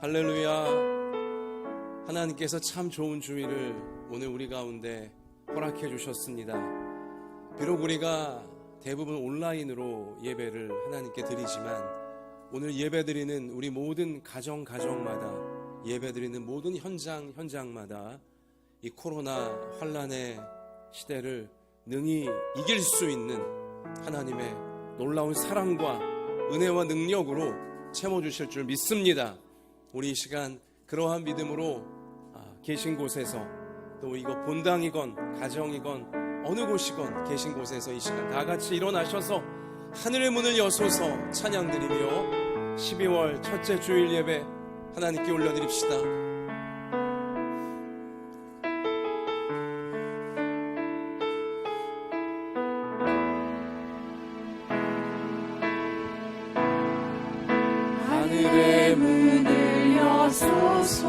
할렐루야. 하나님께서 참 좋은 주일을 오늘 우리 가운데 허락해 주셨습니다. 비록 우리가 대부분 온라인으로 예배를 하나님께 드리지만 오늘 예배드리는 우리 모든 가정마다 예배드리는 모든 현장마다 이 코로나 환란의 시대를 능히 이길 수 있는 하나님의 놀라운 사랑과 은혜와 능력으로 채워주실 줄 믿습니다. 우리 이 시간 그러한 믿음으로 계신 곳에서 또 이거 본당이건 가정이건 어느 곳이건 계신 곳에서 이 시간 다 같이 일어나셔서 하늘의 문을 여소서 찬양드리며 12월 첫째 주일 예배 하나님께 올려드립시다. 하늘의 문을 여소서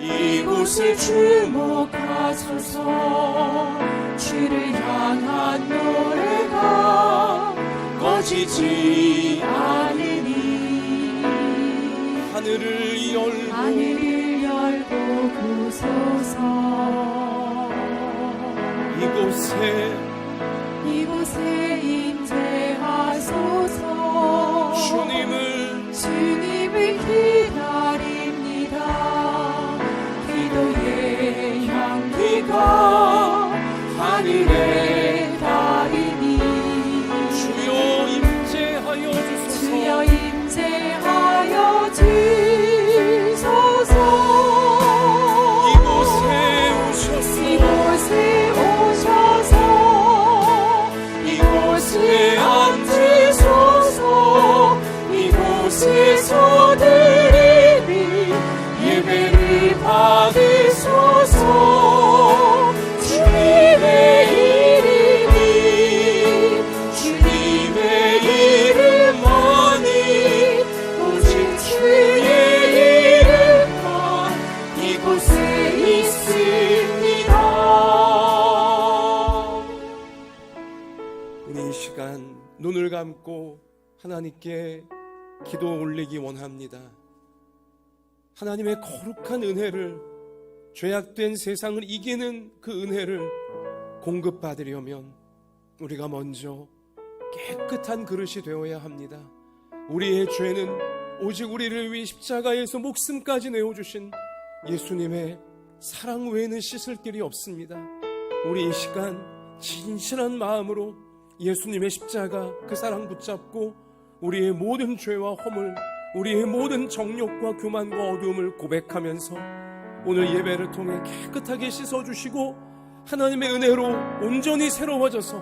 이곳을 주목하소서 주를 향한 노래가 꺼지지 않으니 하늘을 열고 보소서 이곳에 임재하소서 주님을 기다립니다. 기도의 향기가 하늘에 닿으니 주여 임재하여 주소서 이곳에 오셔서 이곳에 앉으소서 이곳에서 드리니 예배를 받으소서 주님의 이름만이 오직 주의 이름만 이곳에 있습니다. 우리 이 시간 눈을 감고 하나님께 기도 올리기 원합니다. 하나님의 거룩한 은혜를, 죄악된 세상을 이기는 그 은혜를 공급받으려면 우리가 먼저 깨끗한 그릇이 되어야 합니다. 우리의 죄는 오직 우리를 위해 십자가에서 목숨까지 내어주신 예수님의 사랑 외에는 씻을 길이 없습니다. 우리 이 시간 진실한 마음으로 예수님의 십자가 그 사랑 붙잡고 우리의 모든 죄와 허물, 우리의 모든 정욕과 교만과 어두움을 고백하면서 오늘 예배를 통해 깨끗하게 씻어주시고 하나님의 은혜로 온전히 새로워져서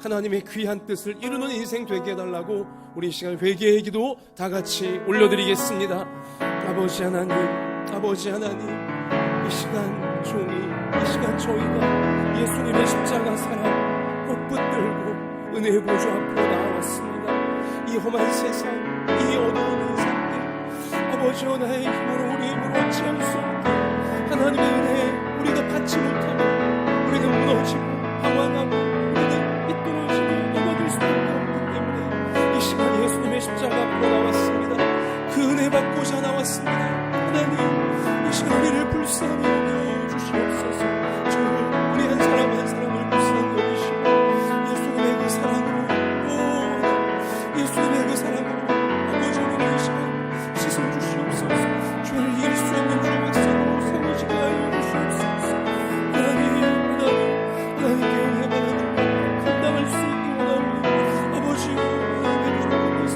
하나님의 귀한 뜻을 이루는 인생 되게 해달라고 우리 이 시간 회개의 기도 다 같이 올려드리겠습니다. 아버지 하나님, 이 시간 저희가 예수님의 십자가 사랑 꼭 붙들고 은혜의 보좌 앞으로 나와왔습니다. 이 험한 세상, 이 어두운 인생들 아버지여 나의 힘으로 우리의 힘으로 어찌할 수 없게 하나님의 은혜 우리가 받지 못하고 우리는 무너지고 방황하고 우리는 삐뚤어지고 넘어질 수밖에 없기 때문에 이 시간 예수님의 십자가 앞으로 나왔습니다. 그 은혜 받고자 나왔습니다. 하나님 이 시간 우리를 불쌍히 여겨주시옵소서. 우리 한 사람 한 사람을 불쌍히 여기시고 예수님의 그 사랑으로 아버지 우리를 이 시간 씻어주시옵소서. 죄를 이길 수 있는 주의 백성으로 세워지게 하여 주시옵소서. 하나님께 은혜 받는 감당할 수 있게 원하오니 아버지 하나님의 주의 것을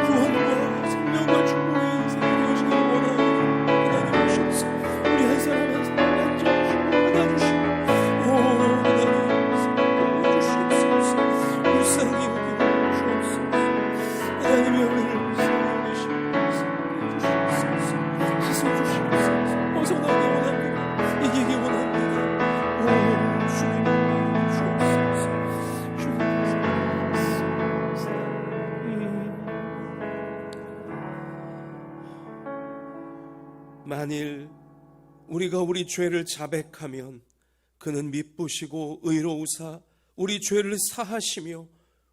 구원과 생명과 축복의 인생이 되어지길 원하오니 하나님 오셔서 우리 한 사람 한 사람 만져주시고 안아주시고 하나님 세워주시옵소서. 불쌍히 여기고 주옵소서. 하나님의 은혜를 불쌍히 여기시옵소서. 씻어주시옵소서. 벗어나기 원합니다. 이기기 원합니다. 주님 주옵소서. 만일 우리가 우리 죄를 자백하면 그는 미쁘시고 의로우사 우리 죄를 사하시며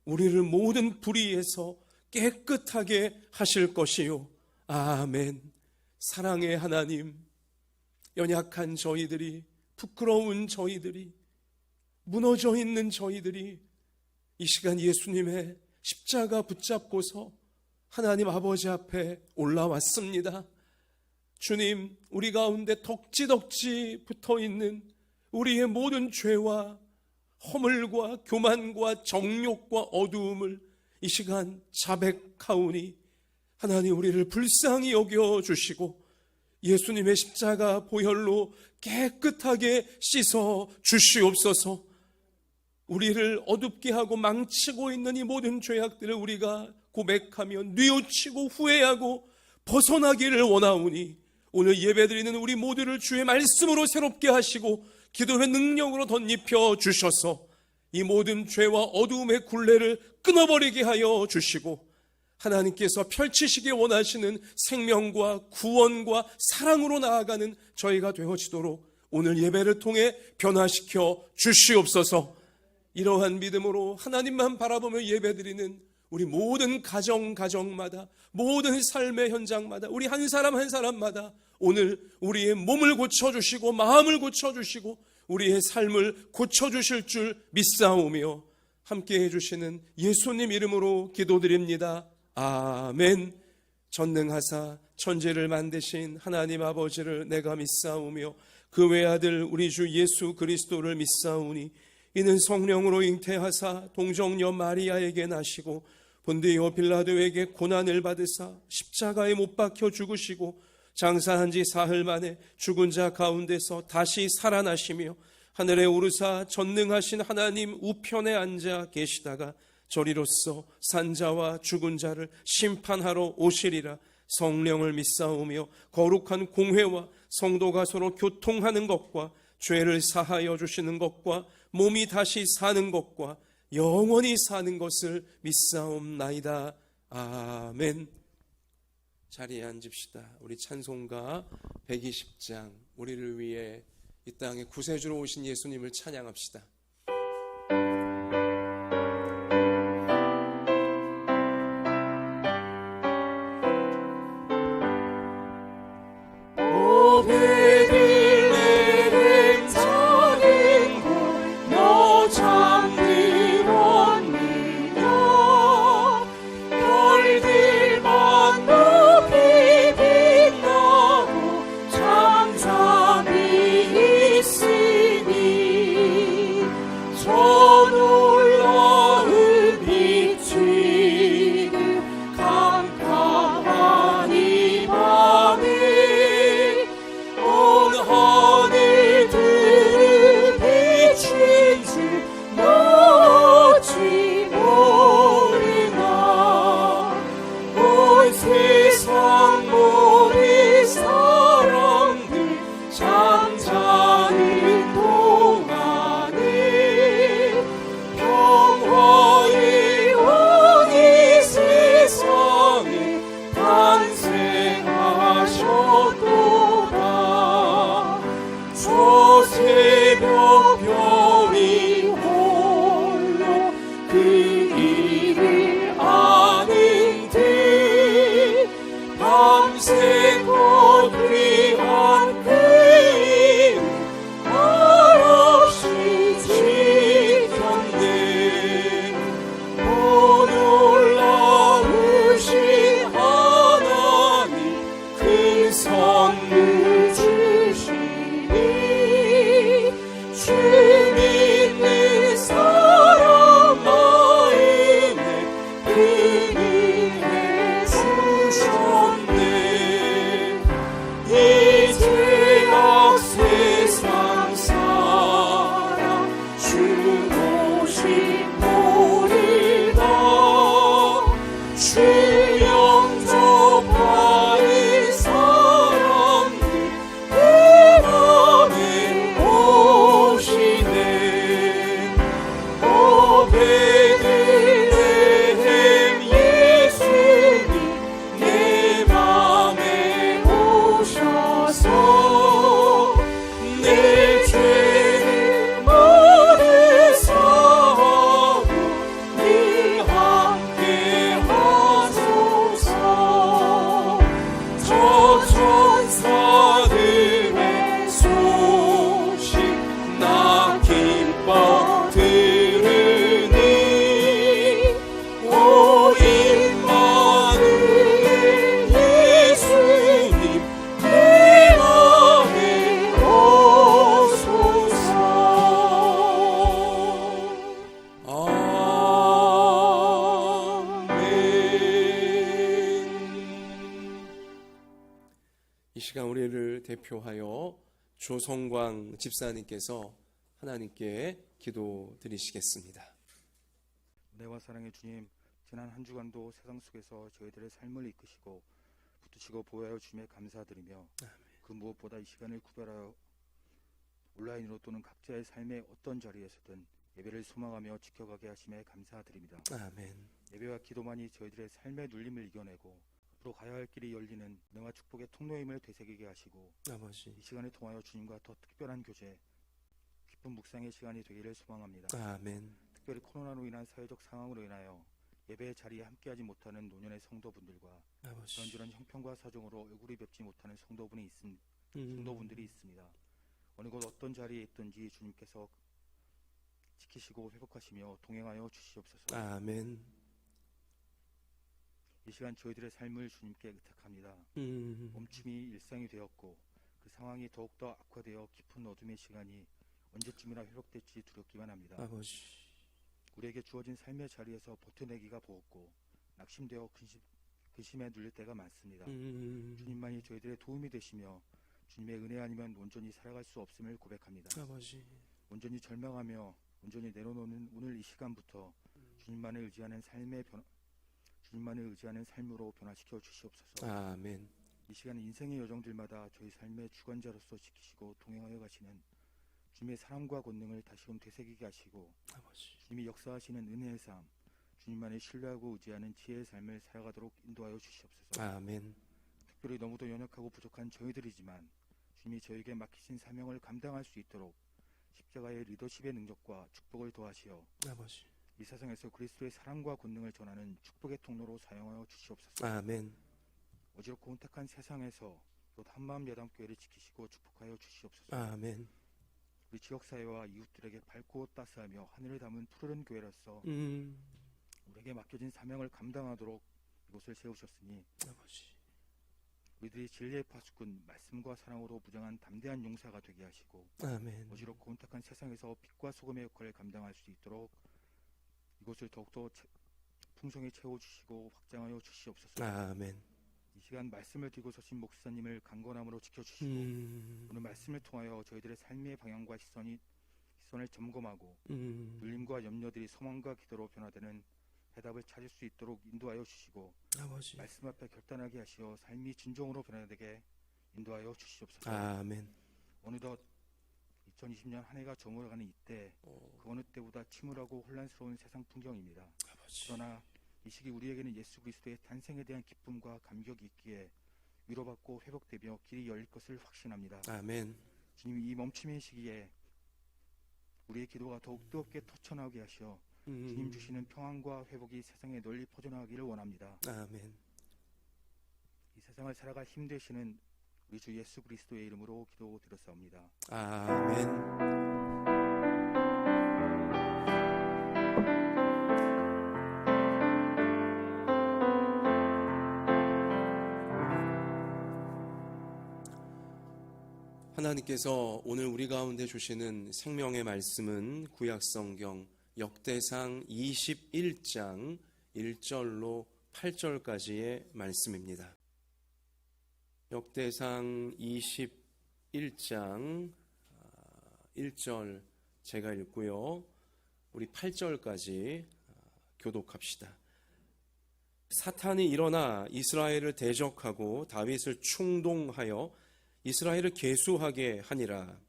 우리를 모든 불의에서 깨끗하게 하실 것이요 아멘. 사랑의 하나님, 연약한 저희들이, 부끄러운 저희들이, 무너져 있는 저희들이 이 시간 예수님의 십자가 붙잡고서 하나님 아버지 앞에 올라왔습니다. 주님, 우리 가운데 덕지덕지 붙어있는 우리의 모든 죄와 허물과 교만과 정욕과 어두움을 이 시간 자백하오니 하나님 우리를 불쌍히 여겨주시고 예수님의 십자가 보혈로 깨끗하게 씻어 주시옵소서. 우리를 어둡게 하고 망치고 있는 이 모든 죄악들을 우리가 고백하며 뉘우치고 후회하고 벗어나기를 원하오니 오늘 예배드리는 우리 모두를 주의 말씀으로 새롭게 하시고 기도의 능력으로 덧입혀 주셔서 이 모든 죄와 어두움의 굴레를 끊어버리게 하여 주시고 하나님께서 펼치시기 원하시는 생명과 구원과 사랑으로 나아가는 저희가 되어지도록 오늘 예배를 통해 변화시켜 주시옵소서. 이러한 믿음으로 하나님만 바라보며 예배드리는 우리 모든 가정마다 모든 삶의 현장마다 우리 한 사람 한 사람마다 오늘 우리의 몸을 고쳐주시고 마음을 고쳐주시고 우리의 삶을 고쳐주실 줄 믿사오며 함께 해주시는 예수님 이름으로 기도드립니다. 아멘. 전능하사 천지를 만드신 하나님 아버지를 내가 믿사오며 그 외아들 우리 주 예수 그리스도를 믿사오니 이는 성령으로 잉태하사 동정녀 마리아에게 나시고 본디오 빌라도에게 고난을 받으사 십자가에 못 박혀 죽으시고 장사한 지 사흘 만에 죽은 자 가운데서 다시 살아나시며 하늘에 오르사 전능하신 하나님 우편에 앉아 계시다가 저리로서 산자와 죽은 자를 심판하러 오시리라. 성령을 믿사오며 거룩한 공회와 성도가 서로 교통하는 것과 죄를 사하여 주시는 것과 몸이 다시 사는 것과 영원히 사는 것을 믿사옵나이다. 아멘. 자리에 앉읍시다. 우리 찬송가 120장 우리를 위해 이 땅에 구세주로 오신 예수님을 찬양합시다. 이 시간 우리를 대표하여 조성광 집사님께서 하나님께 기도 드리시겠습니다. 은혜와 사랑의 주님, 지난 한 주간도 세상 속에서 저희들의 삶을 이끄시고 붙드시고 보호하여 주님에 감사드리며 그 무엇보다 이 시간을 구별하여 온라인으로 또는 각자의 삶의 어떤 자리에서든 예배를 소망하며 지켜가게 하심에 감사드립니다. 아멘. 예배와 기도만이 저희들의 삶의 눌림을 이겨내고 앞으로 가야 할 길이 열리는 은혜와 축복의 통로임을 되새기게 하시고 아버지. 이 시간을 통하여 주님과 더 특별한 교제, 깊은 묵상의 시간이 되기를 소망합니다. 아멘. 특별히 코로나로 인한 사회적 상황으로 인하여 예배의 자리에 함께하지 못하는 노년의 성도분들과 아버지. 이런저런 형편과 사정으로 얼굴이 뵙지 못하는 성도분들이 있습니다. 어느 곳 어떤 자리에 있든지 주님께서 지키시고 회복하시며 동행하여 주시옵소서. 아멘. 이 시간 저희들의 삶을 주님께 의탁합니다. 멈춤이 일상이 되었고 그 상황이 더욱더 악화되어 깊은 어둠의 시간이 언제쯤이나 회복될지 두렵기만 합니다. 아버지. 우리에게 주어진 삶의 자리에서 버텨내기가 버겁고 낙심되어 근심에 눌릴 때가 많습니다. 주님만이 저희들의 도움이 되시며 주님의 은혜 아니면 온전히 살아갈 수 없음을 고백합니다. 아버지. 온전히 절망하며 온전히 내려놓는 오늘 이 시간부터 주님만을 의지하는 삶으로 변화시켜 주시옵소서. 아멘. 이 시간 인생의 여정들마다 저희 삶의 주관자로서 지키시고 동행하여 가시는 주님의 사랑과 권능을 다시금 되새기게 하시고 아버지. 주님이 역사하시는 은혜의 삶, 주님만을 신뢰하고 의지하는 지혜의 삶을 살아가도록 인도하여 주시옵소서. 아멘. 특별히 너무도 연약하고 부족한 저희들이지만 주님이 저에게 맡기신 사명을 감당할 수 있도록 십자가의 리더십의 능력과 축복을 더하시어 아버지. 이 세상에서 그리스도의 사랑과 권능을 전하는 축복의 통로로 사용하여 주시옵소서. 아멘. 어지럽고 혼탁한 세상에서 곧 한마음 예담교회를 지키시고 축복하여 주시옵소서. 아멘. 우리 지역사회와 이웃들에게 밝고 따스하며 하늘을 담은 푸르른 교회로서 우리에게 맡겨진 사명을 감당하도록 이곳을 세우셨으니 아버지. 우리들이 진리의 파수꾼 말씀과 사랑으로 무장한 담대한 용사가 되게 하시고 아멘. 어지럽고 혼탁한 세상에서 빛과 소금의 역할을 감당할 수 있도록 이곳을 더욱더 풍성히 채워주시고 확장하여 주시옵소서. 아멘. 이 시간 말씀을 들고 서신 목사님을 강건함으로 지켜주시고 오늘 말씀을 통하여 저희들의 삶의 방향과 시선을 점검하고 눌림과 염려들이 소망과 기도로 변화되는 해답을 찾을 수 있도록 인도하여 주시고 아버지. 말씀 앞에 결단하게 하시어 삶이 진정으로 변화되게 인도하여 주시옵소서. 아멘. 어느덧 2020년 한 해가 저물어가는 이때 그 어느 때보다 침울하고 혼란스러운 세상 풍경입니다. 아버지. 그러나 이 시기 우리에게는 예수 그리스도의 탄생에 대한 기쁨과 감격이 있기에 위로받고 회복되며 길이 열릴 것을 확신합니다. 아멘. 주님이 이 멈춤의 시기에 우리의 기도가 더욱 뜨겁게 터쳐나오게 하시어 주님 주시는 평안과 회복이 세상에 널리 퍼져나가기를 원합니다. 아멘. 이 세상을 살아갈 힘 되시는 우리 주 예수 그리스도의 이름으로 기도드렸사옵니다. 아멘. 하나님께서 오늘 우리 가운데 주시는 생명의 말씀은 구약성경 역대상 21장 1절로 8절까지의 말씀입니다. 역대상 21장 1절 제가 읽고요. 우리 8절까지 교독합시다. 사탄이 일어나 이스라엘을 대적하고 다윗을 충동하여 이스라엘을 계수하게 하니라.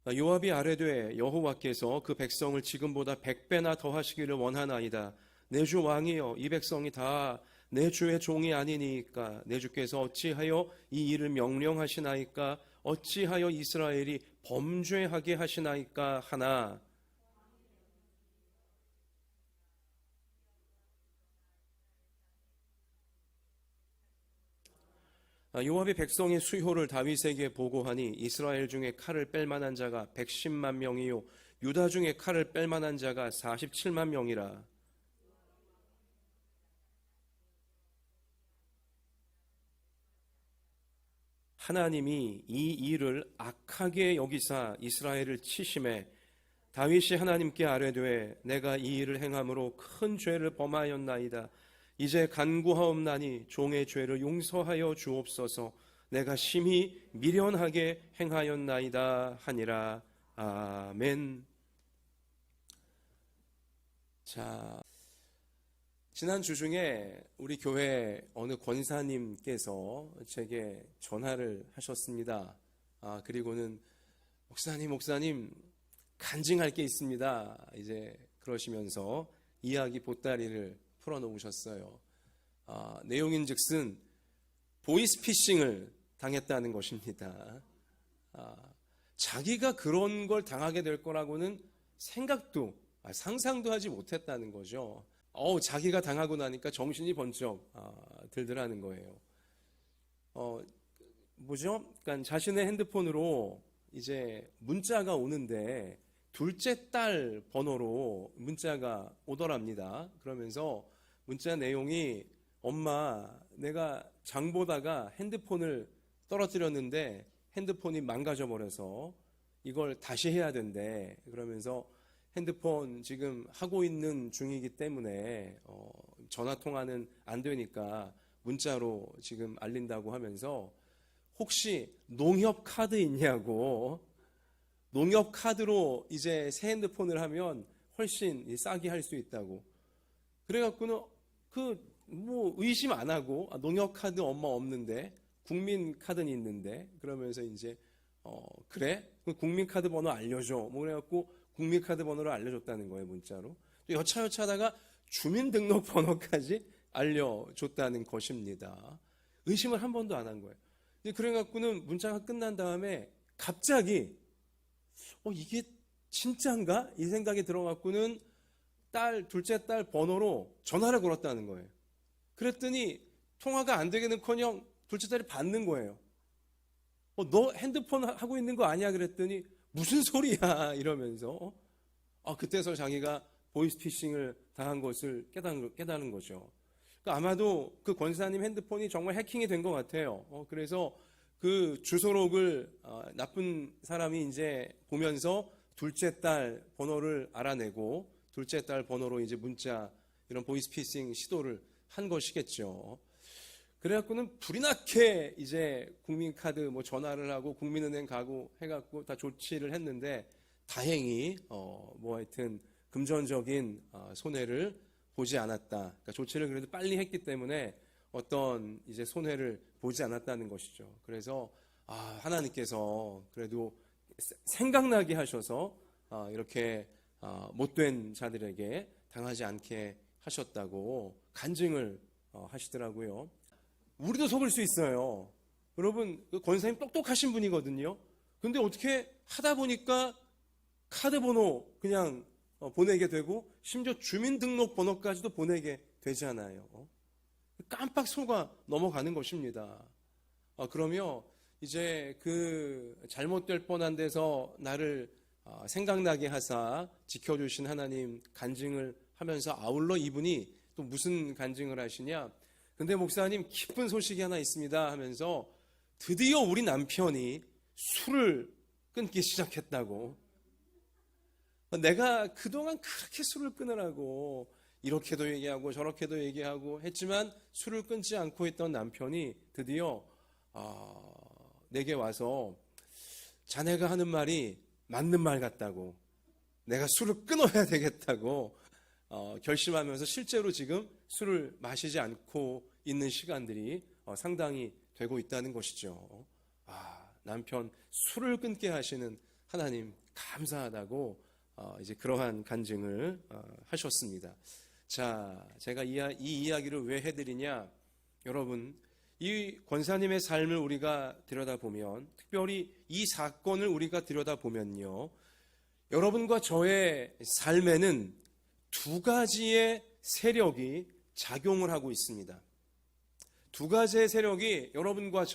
요압이 아뢰되 여호와께서 그 백성을 지금보다 100배나 더하시기를 원하나이다. 내 주 왕이여, 이 백성이 다 내 주의 종이 아니니까 내 주께서 어찌하여 이 일을 명령하시나이까? 어찌하여 이스라엘이 범죄하게 하시나이까 하나. 요압이 백성의 수효를 다윗에게 보고하니 이스라엘 중에 칼을 뺄 만한 자가 110만 명이요 유다 중에 칼을 뺄 만한 자가 47만 명이라. 하나님이 이 일을 악하게 여기사 이스라엘을 치심에 다윗이 하나님께 아뢰되 내가 이 일을 행함으로 큰 죄를 범하였나이다. 이제 간구하옵나니 종의 죄를 용서하여 주옵소서. 내가 심히 미련하게 행하였나이다 하니라. 아멘. 자, 지난 주 중에 우리 교회 어느 권사님께서 제게 전화를 하셨습니다. 그리고는 목사님 간증할 게 있습니다. 이제 그러시면서 이야기 보따리를 풀어놓으셨어요. 내용인즉슨 보이스피싱을 당했다는 것입니다. 자기가 그런 걸 당하게 될 거라고는 상상도 하지 못했다는 거죠. 자기가 당하고 나니까 정신이 번쩍 들더라는 거예요. 그러니까 자신의 핸드폰으로 이제 문자가 오는데 둘째 딸 번호로 문자가 오더랍니다. 그러면서 문자 내용이 엄마, 내가 장 보다가 핸드폰을 떨어뜨렸는데 핸드폰이 망가져 버려서 이걸 다시 해야 된대. 그러면서 핸드폰 지금 하고 있는 중이기 때문에 전화 통화는 안 되니까 문자로 지금 알린다고 하면서 혹시 농협 카드 있냐고, 농협 카드로 이제 새 핸드폰을 하면 훨씬 싸게 할 수 있다고. 그래갖고는 의심 안 하고 농협 카드 엄마 없는데 국민 카드는 있는데 그러면서 이제 그래? 국민 카드 번호 알려줘. 그래갖고 국민 카드 번호를 알려줬다는 거예요, 문자로. 또 여차하다가 주민등록번호까지 알려줬다는 것입니다. 의심을 한 번도 안 한 거예요. 그래갖고는 문자가 끝난 다음에 갑자기 이게 진짜인가? 이 생각이 들어갖고는 둘째 딸 번호로 전화를 걸었다는 거예요. 그랬더니 통화가 안 되기는커녕 둘째 딸이 받는 거예요. 너 핸드폰 하고 있는 거 아니야? 그랬더니 무슨 소리야? 이러면서 그때서 자기가 보이스피싱을 당한 것을 깨달은 거죠. 그러니까 아마도 그 권사님 핸드폰이 정말 해킹이 된 것 같아요. 그래서 그 주소록을 나쁜 사람이 이제 보면서 둘째 딸 번호를 알아내고 둘째 딸 번호로 이제 문자 이런 보이스피싱 시도를 한 것이겠죠. 그래갖고는 불이 나게 이제 국민카드 전화를 하고 국민은행 가고 해갖고 다 조치를 했는데 다행히 하여튼 금전적인 손해를 보지 않았다. 그러니까 조치를 그래도 빨리 했기 때문에 어떤 이제 손해를 보지 않았다는 것이죠. 그래서 하나님께서 그래도 생각나게 하셔서 이렇게 못된 자들에게 당하지 않게 하셨다고 간증을 하시더라고요. 우리도 속을 수 있어요. 여러분, 그 권사님 똑똑하신 분이거든요. 근데 어떻게 하다 보니까 카드 번호 그냥 보내게 되고 심지어 주민등록번호까지도 보내게 되잖아요. 깜빡 속아 넘어가는 것입니다. 그러면 이제 그 잘못될 뻔한 데서 나를 생각나게 하사 지켜주신 하나님 간증을 하면서 아울러 이분이 또 무슨 간증을 하시냐? 근데 목사님 기쁜 소식이 하나 있습니다 하면서 드디어 우리 남편이 술을 끊기 시작했다고. 내가 그동안 그렇게 술을 끊으라고 이렇게도 얘기하고 저렇게도 얘기하고 했지만 술을 끊지 않고 있던 남편이 드디어 내게 와서 자네가 하는 말이 맞는 말 같다고, 내가 술을 끊어야 되겠다고 결심하면서 실제로 지금 술을 마시지 않고 있는 시간들이 상당히 되고 있다는 것이죠. 남편 술을 끊게 하시는 하나님 감사하다고 이제 그러한 간증을 하셨습니다. 자, 제가 이 이야기를 왜 해드리냐? 여러분, 이 권사님의 삶을 우리가 들여다보면, 특별히 이 사건을 우리가 들여다보면요, 여러분과 저의 삶에는 두 가지의 세력이 작용을 하고 있습니다. 두 가지의 세력이 여러분과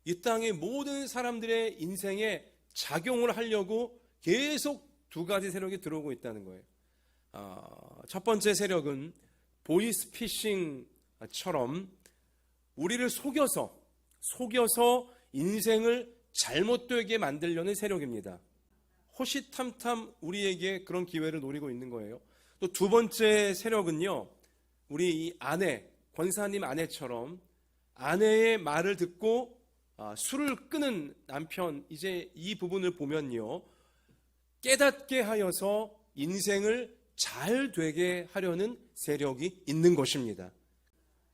이 땅의 모든 사람들의 인생에 작용을 하려고 계속 두 가지 세력이 들어오고 있다는 거예요. 첫 번째 세력은 보이스피싱처럼 우리를 속여서 인생을 잘못되게 만들려는 세력입니다. 호시탐탐 우리에게 그런 기회를 노리고 있는 거예요. 또 두 번째 세력은요, 우리 이 아내, 권사님 아내처럼 아내의 말을 듣고 술을 끄는 남편, 이제 이 부분을 보면요, 깨닫게 하여서 인생을 잘 되게 하려는 세력이 있는 것입니다.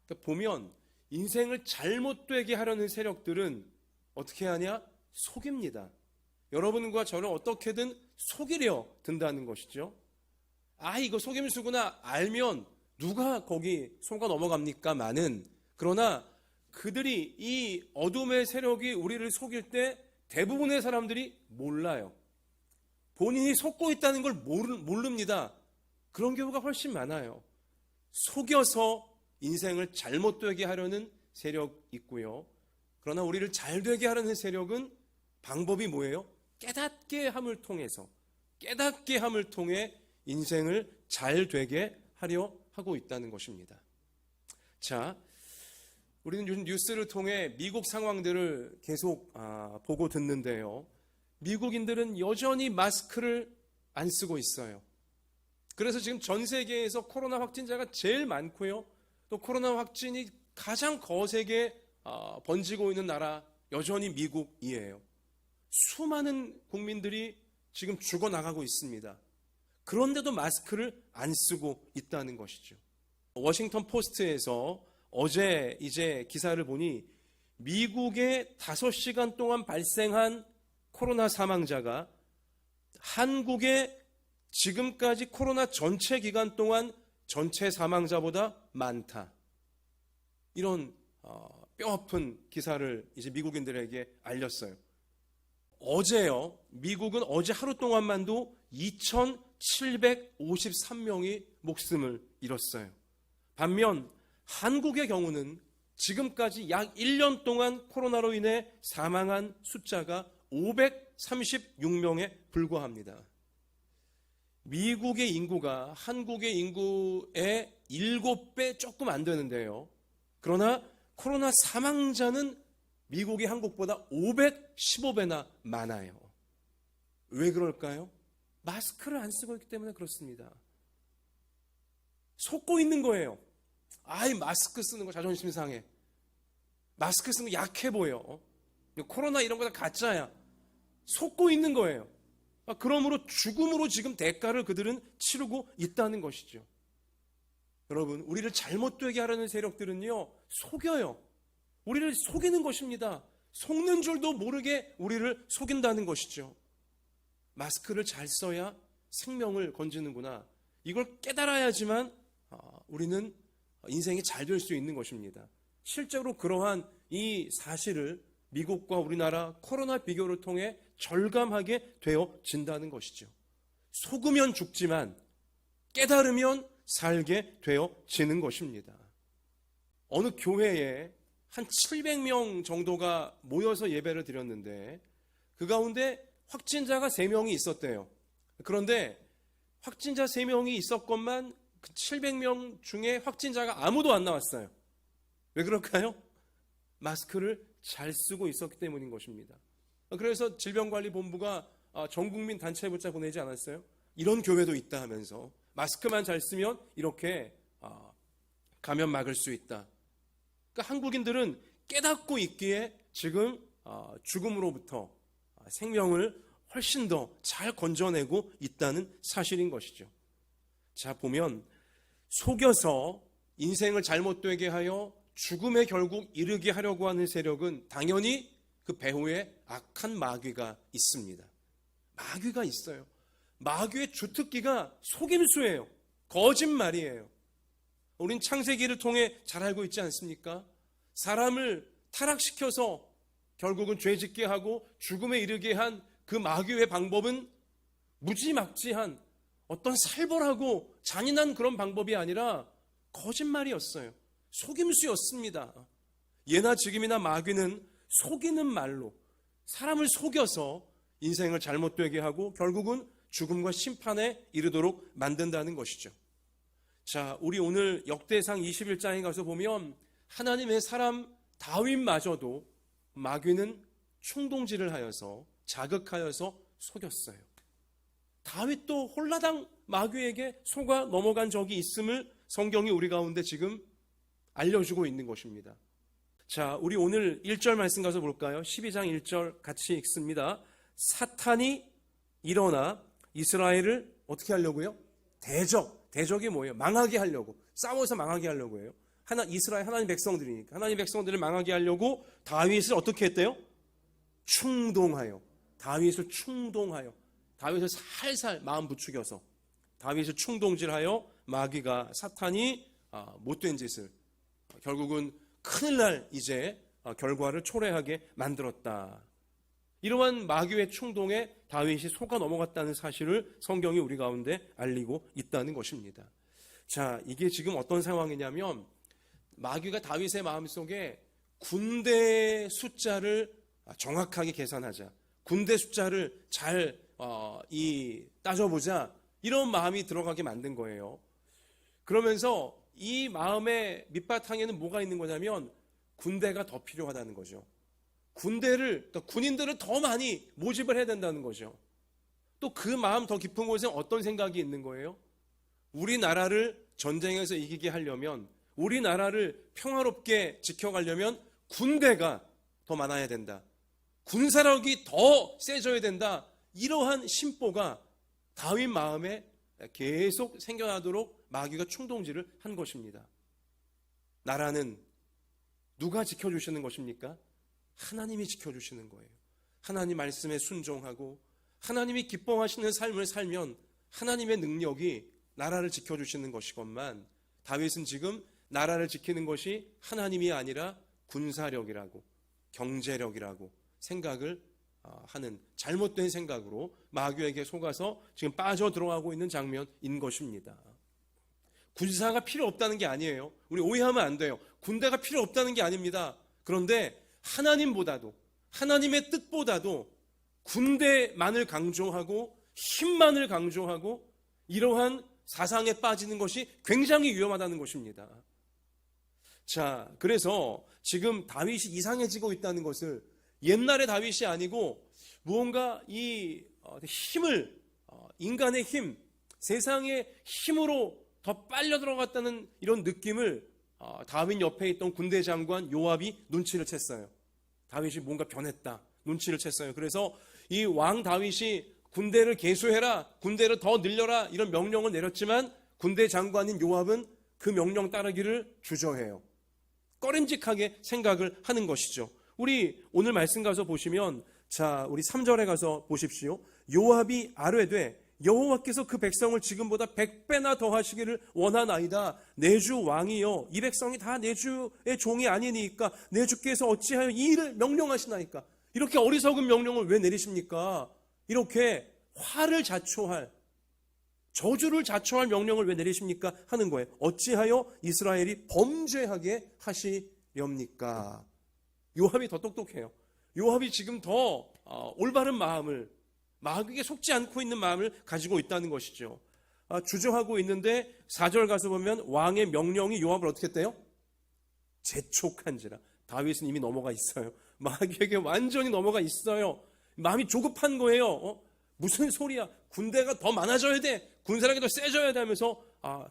그러니까 보면 인생을 잘못되게 하려는 세력들은 어떻게 하냐? 속입니다. 여러분과 저를 어떻게든 속이려 든다는 것이죠. 이거 속임수구나 알면 누가 거기 속아 넘어갑니까? 많은. 그러나 그들이 이 어둠의 세력이 우리를 속일 때 대부분의 사람들이 몰라요. 본인이 속고 있다는 걸 모릅니다. 그런 경우가 훨씬 많아요. 속여서 인생을 잘못되게 하려는 세력 있고요. 그러나 우리를 잘 되게 하려는 세력은 방법이 뭐예요? 깨닫게 함을 통해 인생을 잘 되게 하려 하고 있다는 것입니다. 자, 우리는 요즘 뉴스를 통해 미국 상황들을 계속 보고 듣는데요. 미국인들은 여전히 마스크를 안 쓰고 있어요. 그래서 지금 전 세계에서 코로나 확진자가 제일 많고요. 또 코로나 확진이 가장 거세게 번지고 있는 나라 여전히 미국이에요. 수많은 국민들이 지금 죽어나가고 있습니다. 그런데도 마스크를 안 쓰고 있다는 것이죠. 워싱턴 포스트에서 어제 이제 기사를 보니 미국의 5시간 동안 발생한 코로나 사망자가 한국의 지금까지 코로나 전체 기간 동안 전체 사망자보다 많다. 이런 뼈아픈 기사를 이제 미국인들에게 알렸어요. 어제요, 미국은 어제 하루 동안만도 2,753명이 목숨을 잃었어요. 반면 한국의 경우는 지금까지 약 1년 동안 코로나로 인해 사망한 숫자가 536명에 불과합니다. 미국의 인구가 한국의 인구의 7배 조금 안 되는데요. 그러나 코로나 사망자는 미국이 한국보다 515배나 많아요. 왜 그럴까요? 마스크를 안 쓰고 있기 때문에 그렇습니다. 속고 있는 거예요. 마스크 쓰는 거 자존심 상해. 마스크 쓰는 거 약해 보여. 코로나 이런 거 다 가짜야. 속고 있는 거예요. 그러므로 죽음으로 지금 대가를 그들은 치르고 있다는 것이죠. 여러분, 우리를 잘못되게 하려는 세력들은요, 속여요. 우리를 속이는 것입니다. 속는 줄도 모르게 우리를 속인다는 것이죠. 마스크를 잘 써야 생명을 건지는구나. 이걸 깨달아야지만 우리는 인생이 잘 될 수 있는 것입니다. 실제로 그러한 이 사실을 미국과 우리나라 코로나 비교를 통해 절감하게 되어진다는 것이죠. 속으면 죽지만 깨달으면 살게 되어지는 것입니다. 어느 교회에 한 700명 정도가 모여서 예배를 드렸는데 그 가운데 확진자가 3명이 있었대요. 그런데 확진자 3명이 있었건만 그 700명 중에 확진자가 아무도 안 나왔어요. 왜 그럴까요? 마스크를 잘 쓰고 있었기 때문인 것입니다. 그래서 질병관리본부가 전국민 단체 문자 보내지 않았어요? 이런 교회도 있다 하면서 마스크만 잘 쓰면 이렇게 감염 막을 수 있다. 그러니까 한국인들은 깨닫고 있기에 지금 죽음으로부터 생명을 훨씬 더 잘 건져내고 있다는 사실인 것이죠. 자, 보면 속여서 인생을 잘못되게 하여 죽음에 결국 이르게 하려고 하는 세력은 당연히 그 배후에 악한 마귀가 있습니다. 마귀가 있어요. 마귀의 주특기가 속임수예요. 거짓말이에요. 우린 창세기를 통해 잘 알고 있지 않습니까? 사람을 타락시켜서 결국은 죄짓게 하고 죽음에 이르게 한 그 마귀의 방법은 무지막지한 어떤 살벌하고 잔인한 그런 방법이 아니라 거짓말이었어요. 속임수였습니다. 예나 지금이나 마귀는 속이는 말로 사람을 속여서 인생을 잘못되게 하고 결국은 죽음과 심판에 이르도록 만든다는 것이죠. 자, 우리 오늘 역대상 21장에 가서 보면 하나님의 사람 다윗마저도 마귀는 충동질을 하여서 자극하여서 속였어요. 다윗도 홀라당 마귀에게 속아 넘어간 적이 있음을 성경이 우리 가운데 지금 알려주고 있는 것입니다. 자, 우리 오늘 1절 말씀 가서 볼까요? 12장 1절 같이 읽습니다. 사탄이 일어나 이스라엘을 어떻게 하려고요? 대적이 뭐예요? 망하게 하려고, 싸워서 망하게 하려고 해요. 이스라엘 하나님 백성들이니까 하나님 백성들을 망하게 하려고 다윗을 어떻게 했대요? 충동하여, 다윗을 살살 마음 부추겨서 다윗을 충동질하여 마귀가, 사탄이 못된 짓을, 결국은 큰일 날 이제 결과를 초래하게 만들었다. 이러한 마귀의 충동에 다윗이 속아 넘어갔다는 사실을 성경이 우리 가운데 알리고 있다는 것입니다. 자, 이게 지금 어떤 상황이냐면 마귀가 다윗의 마음속에 군대 숫자를 정확하게 계산하자, 군대 숫자를 잘 따져보자, 이런 마음이 들어가게 만든 거예요. 그러면서 이 마음의 밑바탕에는 뭐가 있는 거냐면 군대가 더 필요하다는 거죠. 그러니까 군인들을 더 많이 모집을 해야 된다는 거죠. 또 그 마음 더 깊은 곳에 어떤 생각이 있는 거예요? 우리나라를 전쟁에서 이기게 하려면, 우리나라를 평화롭게 지켜가려면 군대가 더 많아야 된다, 군사력이 더 세져야 된다, 이러한 심보가 다윗 마음에 계속 생겨나도록 마귀가 충동질을 한 것입니다. 나라는 누가 지켜주시는 것입니까? 하나님이 지켜주시는 거예요. 하나님 말씀에 순종하고 하나님이 기뻐하시는 삶을 살면 하나님의 능력이 나라를 지켜주시는 것이건만, 다윗은 지금 나라를 지키는 것이 하나님이 아니라 군사력이라고, 경제력이라고 생각을 하는 잘못된 생각으로 마귀에게 속아서 지금 빠져들어가고 있는 장면인 것입니다. 군사가 필요 없다는 게 아니에요. 우리 오해하면 안 돼요. 군대가 필요 없다는 게 아닙니다. 그런데 하나님보다도, 하나님의 뜻보다도 군대만을 강조하고 힘만을 강조하고 이러한 사상에 빠지는 것이 굉장히 위험하다는 것입니다. 자, 그래서 지금 다윗이 이상해지고 있다는 것을, 옛날의 다윗이 아니고 무언가 이 힘을, 인간의 힘, 세상의 힘으로 더 빨려 들어갔다는 이런 느낌을 다윗 옆에 있던 군대 장관 요압이 눈치를 챘어요. 다윗이 뭔가 변했다, 눈치를 챘어요. 그래서 이 왕 다윗이 군대를 계수해라, 군대를 더 늘려라, 이런 명령을 내렸지만 군대 장관인 요압은 그 명령 따르기를 주저해요. 꺼림직하게 생각을 하는 것이죠. 우리 오늘 말씀 가서 보시면, 자, 우리 3절에 가서 보십시오. 요압이 아뢰되 여호와께서 그 백성을 지금보다 100배나 더 하시기를 원하나이다. 내 주 왕이여, 이 백성이 다 내 주의 종이 아니니까 내 주께서 어찌하여 이 일을 명령하시나이까? 이렇게 어리석은 명령을 왜 내리십니까? 이렇게 화를 자초할, 저주를 자초할 명령을 왜 내리십니까? 하는 거예요. 어찌하여 이스라엘이 범죄하게 하시렵니까? 요압이 더 똑똑해요. 요압이 지금 더 올바른 마음을, 마귀에게 속지 않고 있는 마음을 가지고 있다는 것이죠. 주저하고 있는데 4절 가서 보면 왕의 명령이 요압을 어떻게 했대요? 재촉한지라. 다윗은 이미 넘어가 있어요. 마귀에게 완전히 넘어가 있어요. 마음이 조급한 거예요. 무슨 소리야? 군대가 더 많아져야 돼, 군사력이 더 세져야 돼 하면서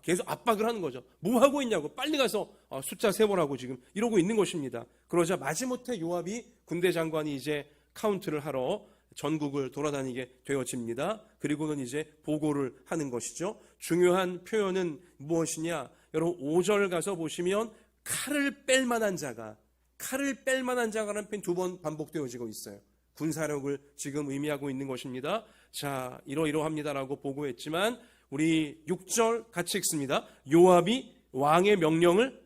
계속 압박을 하는 거죠. 뭐 하고 있냐고, 빨리 가서 숫자 세보라고 지금 이러고 있는 것입니다. 그러자 마지못해 요압이, 군대 장관이 이제 카운트를 하러 전국을 돌아다니게 되어집니다. 그리고는 이제 보고를 하는 것이죠. 중요한 표현은 무엇이냐? 여러분 5절 가서 보시면 칼을 뺄 만한 자가, 칼을 뺄 만한 자가라는 표현이 2번 반복되어지고 있어요. 군사력을 지금 의미하고 있는 것입니다. 자, 이러이러합니다라고 보고했지만 우리 6절 같이 읽습니다. 요압이 왕의 명령을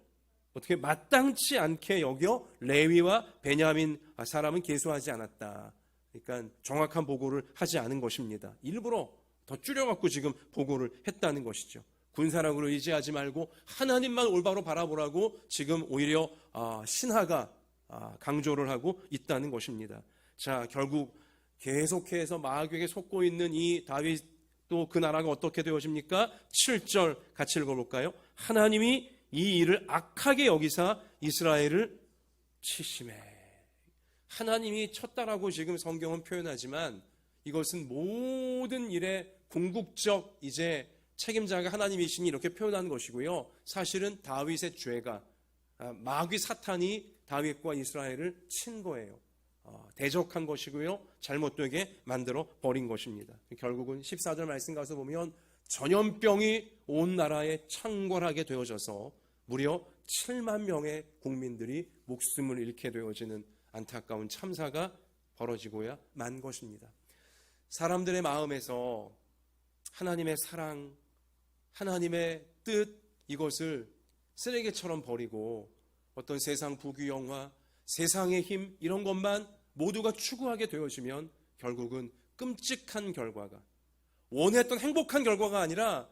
어떻게 마땅치 않게 여겨 레위와 베냐민 사람은 계수하지 않았다. 그러니까 정확한 보고를 하지 않은 것입니다. 일부러 더 줄여갖고 지금 보고를 했다는 것이죠. 군사력을 의지하지 말고 하나님만 올바로 바라보라고 지금 오히려 신하가 강조를 하고 있다는 것입니다. 자, 결국 계속해서 마귀에게 속고 있는 이 다윗, 또 그 나라가 어떻게 되어집니까? 7절 같이 읽어볼까요? 하나님이 이 일을 악하게 여기사 이스라엘을 치심해. 하나님이 쳤다라고 지금 성경은 표현하지만 이것은 모든 일의 궁극적 이제 책임자가 하나님이시니 이렇게 표현하는 것이고요. 사실은 다윗의 죄가 마귀 사탄이 다윗과 이스라엘을 친 거예요. 대적한 것이고요. 잘못되게 만들어 버린 것입니다. 결국은 14절 말씀 가서 보면 전염병이 온 나라에 창궐하게 되어져서 무려 7만 명의 국민들이 목숨을 잃게 되어지는 안타까운 참사가 벌어지고야 만 것입니다. 사람들의 마음에서 하나님의 사랑, 하나님의 뜻 이것을 쓰레기처럼 버리고 어떤 세상 부귀영화, 세상의 힘 이런 것만 모두가 추구하게 되어지면 결국은 끔찍한 결과가, 원했던 행복한 결과가 아니라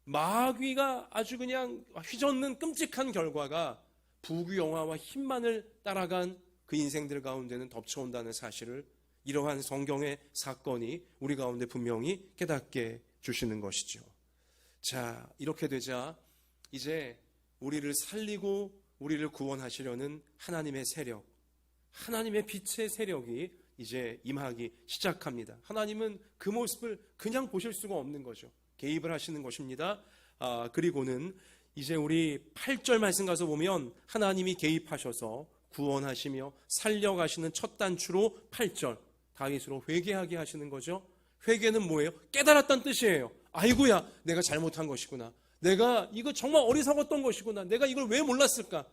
마귀가 아주 그냥 휘젓는 끔찍한 결과가 부귀영화와 힘만을 따라간 그 인생들 가운데는 덮쳐온다는 사실을 이러한 성경의 사건이 우리 가운데 분명히 깨닫게 주시는 것이죠. 자, 이렇게 되자 이제 우리를 살리고 우리를 구원하시려는 하나님의 세력, 하나님의 빛의 세력이 이제 임하기 시작합니다. 하나님은 그 모습을 그냥 보실 수가 없는 거죠. 개입을 하시는 것입니다. 그리고는 이제 우리 8절 말씀 가서 보면 하나님이 개입하셔서 구원하시며 살려가시는 첫 단추로 8절 다윗으로 회개하게 하시는 거죠. 회개는 뭐예요? 깨달았다는 뜻이에요. 아이고야, 내가 잘못한 것이구나. 내가 이거 정말 어리석었던 것이구나. 내가 이걸 왜 몰랐을까?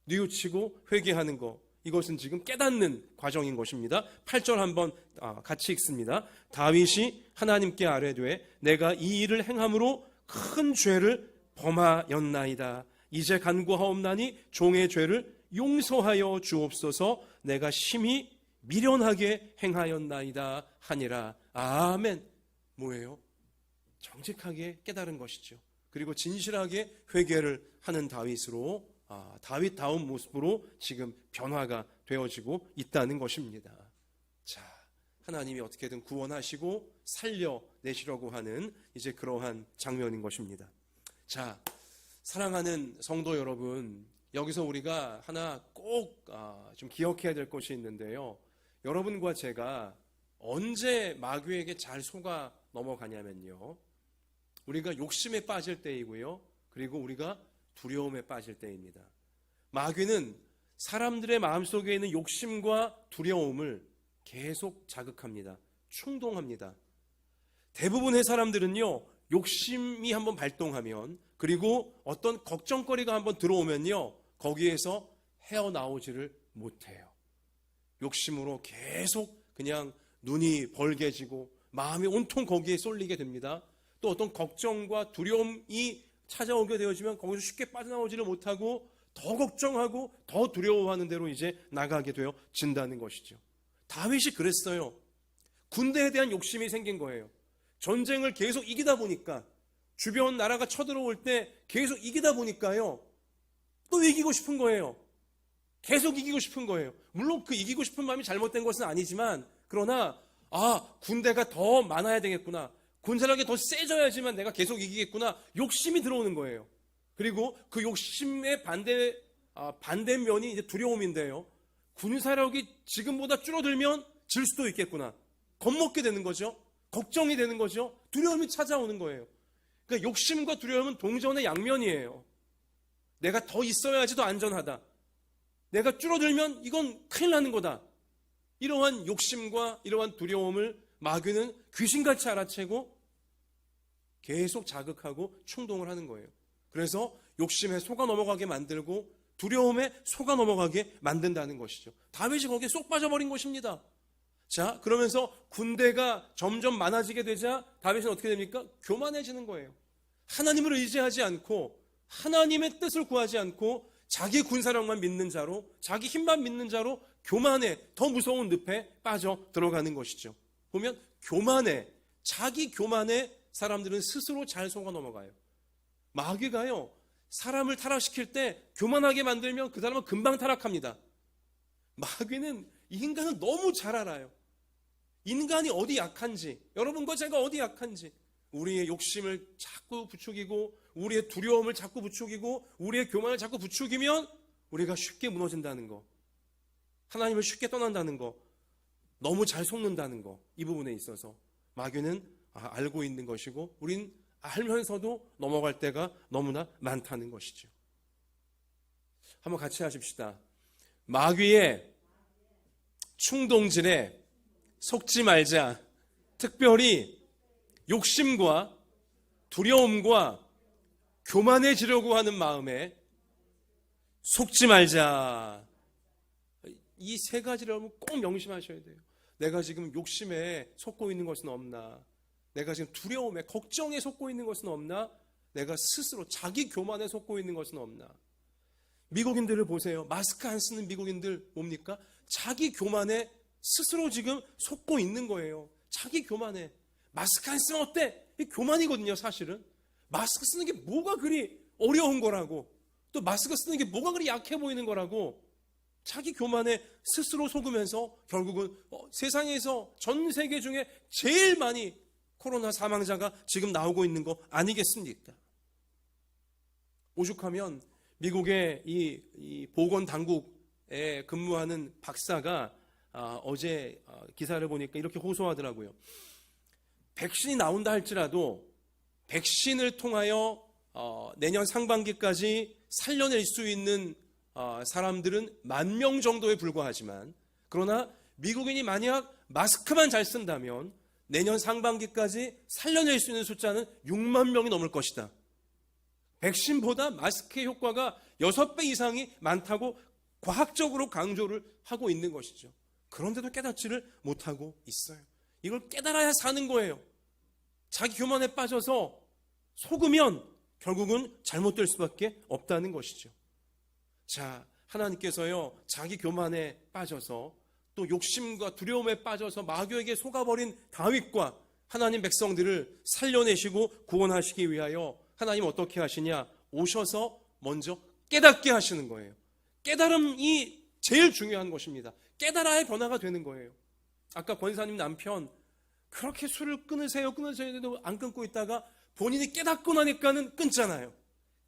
뉘우치고 회개하는 거. 이것은 지금 깨닫는 과정인 것입니다. 8절 한번 같이 읽습니다. 다윗이 하나님께 아뢰되 내가 이 일을 행함으로 큰 죄를 범하였나이다. 이제 간구하옵나니 종의 죄를 용서하여 주옵소서. 내가 심히 미련하게 행하였나이다 하니라. 아멘. 뭐예요? 정직하게 깨달은 것이죠. 그리고 진실하게 회개를 하는 다윗으로 다윗다운 모습으로 지금 변화가 되어지고 있다는 것입니다. 자, 하나님이 어떻게든 구원하시고 살려내시려고 하는 이제 그러한 장면인 것입니다. 자, 사랑하는 성도 여러분, 여기서 우리가 하나 꼭 좀 기억해야 될 것이 있는데요. 여러분과 제가 언제 마귀에게 잘 속아 넘어가냐면요, 우리가 욕심에 빠질 때이고요, 그리고 우리가 두려움에 빠질 때입니다. 마귀는 사람들의 마음속에 있는 욕심과 두려움을 계속 자극합니다. 충동합니다. 대부분의 사람들은요, 욕심이 한번 발동하면, 그리고 어떤 걱정거리가 한번 들어오면요, 거기에서 헤어나오지를 못해요. 욕심으로 계속 그냥 눈이 벌게지고 마음이 온통 거기에 쏠리게 됩니다. 또 어떤 걱정과 두려움이 찾아오게 되어지면 거기서 쉽게 빠져나오지를 못하고 더 걱정하고 더 두려워하는 대로 이제 나가게 되어진다는 것이죠. 다윗이 그랬어요. 군대에 대한 욕심이 생긴 거예요. 전쟁을 계속 이기다 보니까, 주변 나라가 쳐들어올 때 계속 이기다 보니까요, 또 이기고 싶은 거예요. 계속 이기고 싶은 거예요. 물론 그 이기고 싶은 마음이 잘못된 것은 아니지만, 그러나 군대가 더 많아야 되겠구나, 군사력이 더 세져야지만 내가 계속 이기겠구나, 욕심이 들어오는 거예요. 그리고 그 욕심의 반대면이 이제 두려움인데요, 군사력이 지금보다 줄어들면 질 수도 있겠구나, 겁먹게 되는 거죠. 걱정이 되는 거죠. 두려움이 찾아오는 거예요. 그러니까 욕심과 두려움은 동전의 양면이에요. 내가 더 있어야지도 안전하다, 내가 줄어들면 이건 큰일 나는 거다, 이러한 욕심과 이러한 두려움을 마귀는 귀신같이 알아채고 계속 자극하고 충동을 하는 거예요. 그래서 욕심에 속아 넘어가게 만들고 두려움에 속아 넘어가게 만든다는 것이죠. 다윗이 거기에 쏙 빠져버린 것입니다. 자, 그러면서 군대가 점점 많아지게 되자 다윗은 어떻게 됩니까? 교만해지는 거예요. 하나님을 의지하지 않고 하나님의 뜻을 구하지 않고 자기 군사력만 믿는 자로, 자기 힘만 믿는 자로 교만에, 더 무서운 늪에 빠져 들어가는 것이죠. 보면 교만에, 자기 교만에 사람들은 스스로 잘 속아 넘어가요. 마귀가요, 사람을 타락시킬 때 교만하게 만들면 그 사람은 금방 타락합니다. 마귀는 이 인간은 너무 잘 알아요. 인간이 어디 약한지, 여러분과 제가 어디 약한지, 우리의 욕심을 자꾸 부추기고 우리의 두려움을 자꾸 부추기고 우리의 교만을 자꾸 부추기면 우리가 쉽게 무너진다는 거. 하나님을 쉽게 떠난다는 거, 너무 잘 속는다는 거, 이 부분에 있어서 마귀는 알고 있는 것이고 우린 알면서도 넘어갈 때가 너무나 많다는 것이죠. 한번 같이 하십시다. 마귀의 충동질에 속지 말자. 특별히 욕심과 두려움과 교만해지려고 하는 마음에 속지 말자. 이 세 가지를 여러분 꼭 명심하셔야 돼요. 내가 지금 욕심에 속고 있는 것은 없나? 내가 지금 두려움에, 걱정에 속고 있는 것은 없나? 내가 스스로 자기 교만에 속고 있는 것은 없나? 미국인들을 보세요. 마스크 안 쓰는 미국인들 뭡니까? 자기 교만에 스스로 지금 속고 있는 거예요. 자기 교만에. 마스크 안 쓰면 어때? 이 교만이거든요, 사실은. 마스크 쓰는 게 뭐가 그리 어려운 거라고. 또 마스크 쓰는 게 뭐가 그리 약해 보이는 거라고. 자기 교만에 스스로 속으면서 결국은 세상에서 전 세계 중에 제일 많이 코로나 사망자가 지금 나오고 있는 거 아니겠습니까? 오죽하면 미국의 이 보건당국에 근무하는 박사가 어제 기사를 보니까 이렇게 호소하더라고요. 백신이 나온다 할지라도 백신을 통하여 내년 상반기까지 살려낼 수 있는 사람들은 10,000명 정도에 불과하지만, 그러나 미국인이 만약 마스크만 잘 쓴다면 내년 상반기까지 살려낼 수 있는 숫자는 6만 명이 넘을 것이다. 백신보다 마스크의 효과가 6배 이상이 많다고 과학적으로 강조를 하고 있는 것이죠. 그런데도 깨닫지를 못하고 있어요. 이걸 깨달아야 사는 거예요. 자기 교만에 빠져서 속으면 결국은 잘못될 수밖에 없다는 것이죠. 자, 하나님께서요, 자기 교만에 빠져서 또 욕심과 두려움에 빠져서 마귀에게 속아버린 다윗과 하나님 백성들을 살려내시고 구원하시기 위하여 하나님 어떻게 하시냐? 오셔서 먼저 깨닫게 하시는 거예요. 깨달음이 제일 중요한 것입니다. 깨달아야 변화가 되는 거예요. 아까 권사님 남편 그렇게 술을 끊으세요 해도 안 끊고 있다가 본인이 깨닫고 나니까는 끊잖아요.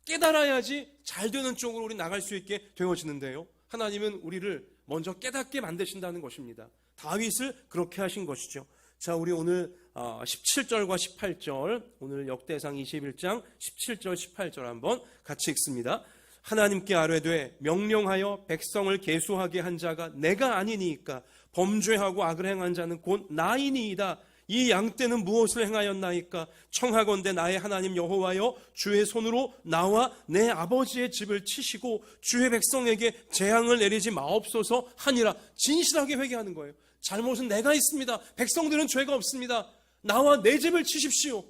깨달아야지 잘 되는 쪽으로 우리 나갈 수 있게 되어지는데요. 하나님은 우리를 먼저 깨닫게 만드신다는 것입니다. 다윗을 그렇게 하신 것이죠. 자, 우리 오늘 17절과 18절, 오늘 역대상 21장 17절 18절 한번 같이 읽습니다. 하나님께 아뢰되 명령하여 백성을 계수하게 한 자가 내가 아니니까 범죄하고 악을 행한 자는 곧 나이니이다. 이 양떼는 무엇을 행하였나이까? 청하건대 나의 하나님 여호와여, 주의 손으로 나와 내 아버지의 집을 치시고 주의 백성에게 재앙을 내리지 마옵소서 하니라. 진실하게 회개하는 거예요. 잘못은 내가 있습니다. 백성들은 죄가 없습니다. 나와 내 집을 치십시오.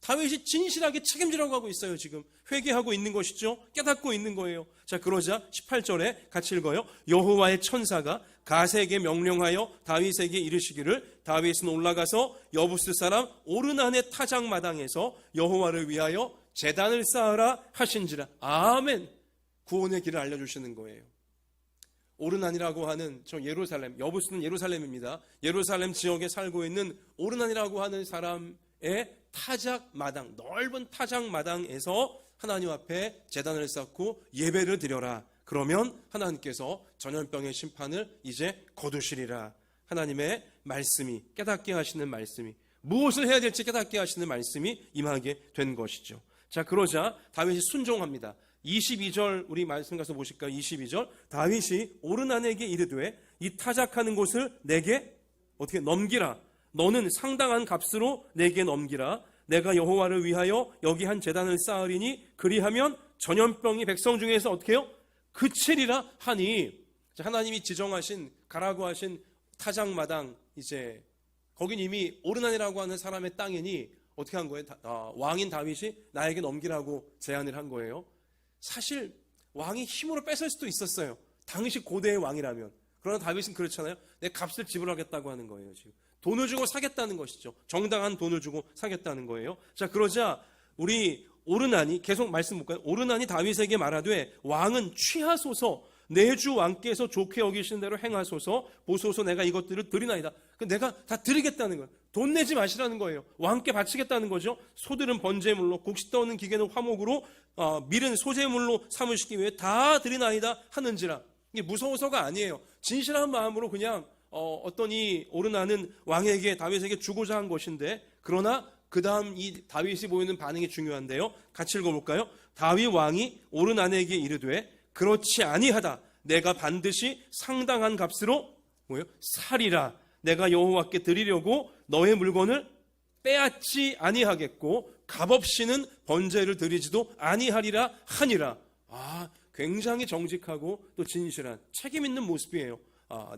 다윗이 진실하게 책임지라고 하고 있어요. 지금 회개하고 있는 것이죠. 깨닫고 있는 거예요. 자, 그러자 18절에 같이 읽어요. 여호와의 천사가 가세에게 명령하여 다윗에게 이르시기를, 다윗은 올라가서 여부스 사람 오르난의 타작마당에서 여호와를 위하여 제단을 쌓으라 하신지라. 아멘. 구원의 길을 알려주시는 거예요. 오르난이라고 하는 저 예루살렘, 여부스는 예루살렘입니다. 예루살렘 지역에 살고 있는 오르난이라고 하는 사람의 타작마당, 넓은 타작마당에서 하나님 앞에 제단을 쌓고 예배를 드려라. 그러면 하나님께서 전염병의 심판을 이제 거두시리라. 하나님의 말씀이, 깨닫게 하시는 말씀이, 무엇을 해야 될지 깨닫게 하시는 말씀이 임하게 된 것이죠. 자, 그러자 다윗이 순종합니다. 22절 우리 말씀 가서 보실까요? 22절 다윗이 오르난에게 이르되 이 타작하는 곳을 내게 어떻게 넘기라. 너는 상당한 값으로 내게 넘기라. 내가 여호와를 위하여 여기 한 제단을 쌓으리니 그리하면 전염병이 백성 중에서 어떻게 해요? 그치리라 하니. 하나님이 지정하신, 가라고 하신 타작마당, 이제 거긴 이미 오르난이라고 하는 사람의 땅이니 어떻게 한 거예요? 왕인 다윗이 나에게 넘기라고 제안을 한 거예요. 사실 왕이 힘으로 뺏을 수도 있었어요. 당시 고대의 왕이라면. 그러나 다윗은 그렇잖아요. 내 값을 지불하겠다고 하는 거예요. 지금 돈을 주고 사겠다는 것이죠. 정당한 돈을 주고 사겠다는 거예요. 자, 그러자 우리 오르난이, 계속 말씀 볼까요? 오르난이 다윗에게 말하되 왕은 취하소서, 내 주 왕께서 좋게 여기시는 대로 행하소서. 보소서 내가 이것들을 드리나이다. 내가 다 드리겠다는 거예요. 돈 내지 마시라는 거예요. 왕께 바치겠다는 거죠. 소들은 번제물로, 곡식 떠오는 기계는 화목으로, 밀은 소제물로 삼으시기 위해 다 드리나이다 하는지라. 이게 무서워서가 아니에요. 진실한 마음으로 그냥 어떤 이 오르나는 왕에게, 다윗에게 주고자 한 것인데, 그러나 그 다음 이 다윗이 보이는 반응이 중요한데요. 같이 읽어볼까요? 다윗 왕이 오르나에게 이르되 그렇지 아니하다. 내가 반드시 상당한 값으로 살이라. 내가 여호와께 드리려고 너의 물건을 빼앗지 아니하겠고 값없이는 번제를 드리지도 아니하리라 하니라. 굉장히 정직하고 또 진실한 책임 있는 모습이에요.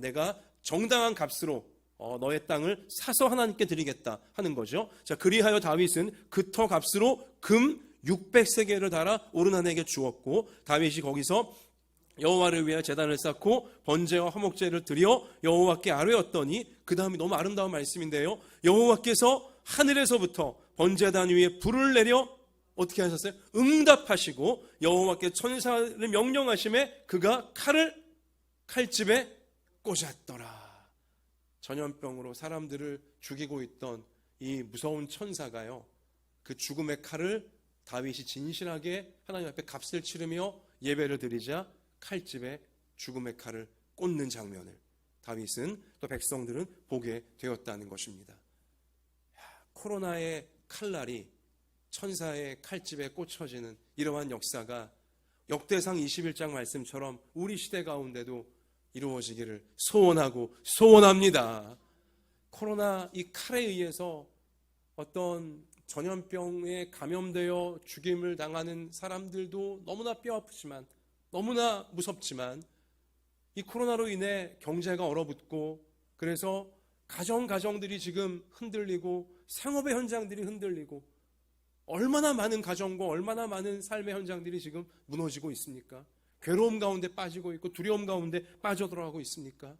내가 정당한 값으로 너의 땅을 사서 하나님께 드리겠다 하는 거죠. 자, 그리하여 다윗은 그 터 값으로 금 600세겔을 달아 오르나에게 주었고, 다윗이 거기서 여호와를 위하여 제단을 쌓고 번제와 화목제를 드려 여호와께 아뢰었더니, 그 다음이 너무 아름다운 말씀인데요. 여호와께서 하늘에서부터 번제단 위에 불을 내려 어떻게 하셨어요? 응답하시고 여호와께 천사를 명령하심에 그가 칼집에 꽂았더라. 전염병으로 사람들을 죽이고 있던 이 무서운 천사가요, 그 죽음의 칼을 다윗이 진실하게 하나님 앞에 값을 치르며 예배를 드리자 칼집에 죽음의 칼을 꽂는 장면을 다윗은 또 백성들은 보게 되었다는 것입니다. 코로나의 칼날이 천사의 칼집에 꽂혀지는 이러한 역사가 역대상 21장 말씀처럼 우리 시대 가운데도 이루어지기를 소원하고 소원합니다. 코로나 이 칼에 의해서 어떤 전염병에 감염되어 죽임을 당하는 사람들도 너무나 뼈아프지만, 너무나 무섭지만, 이 코로나로 인해 경제가 얼어붙고, 그래서 가정들이 지금 흔들리고 생업의 현장들이 흔들리고, 얼마나 많은 가정과 얼마나 많은 삶의 현장들이 지금 무너지고 있습니까? 괴로움 가운데 빠지고 있고 두려움 가운데 빠져들어가고 있습니까?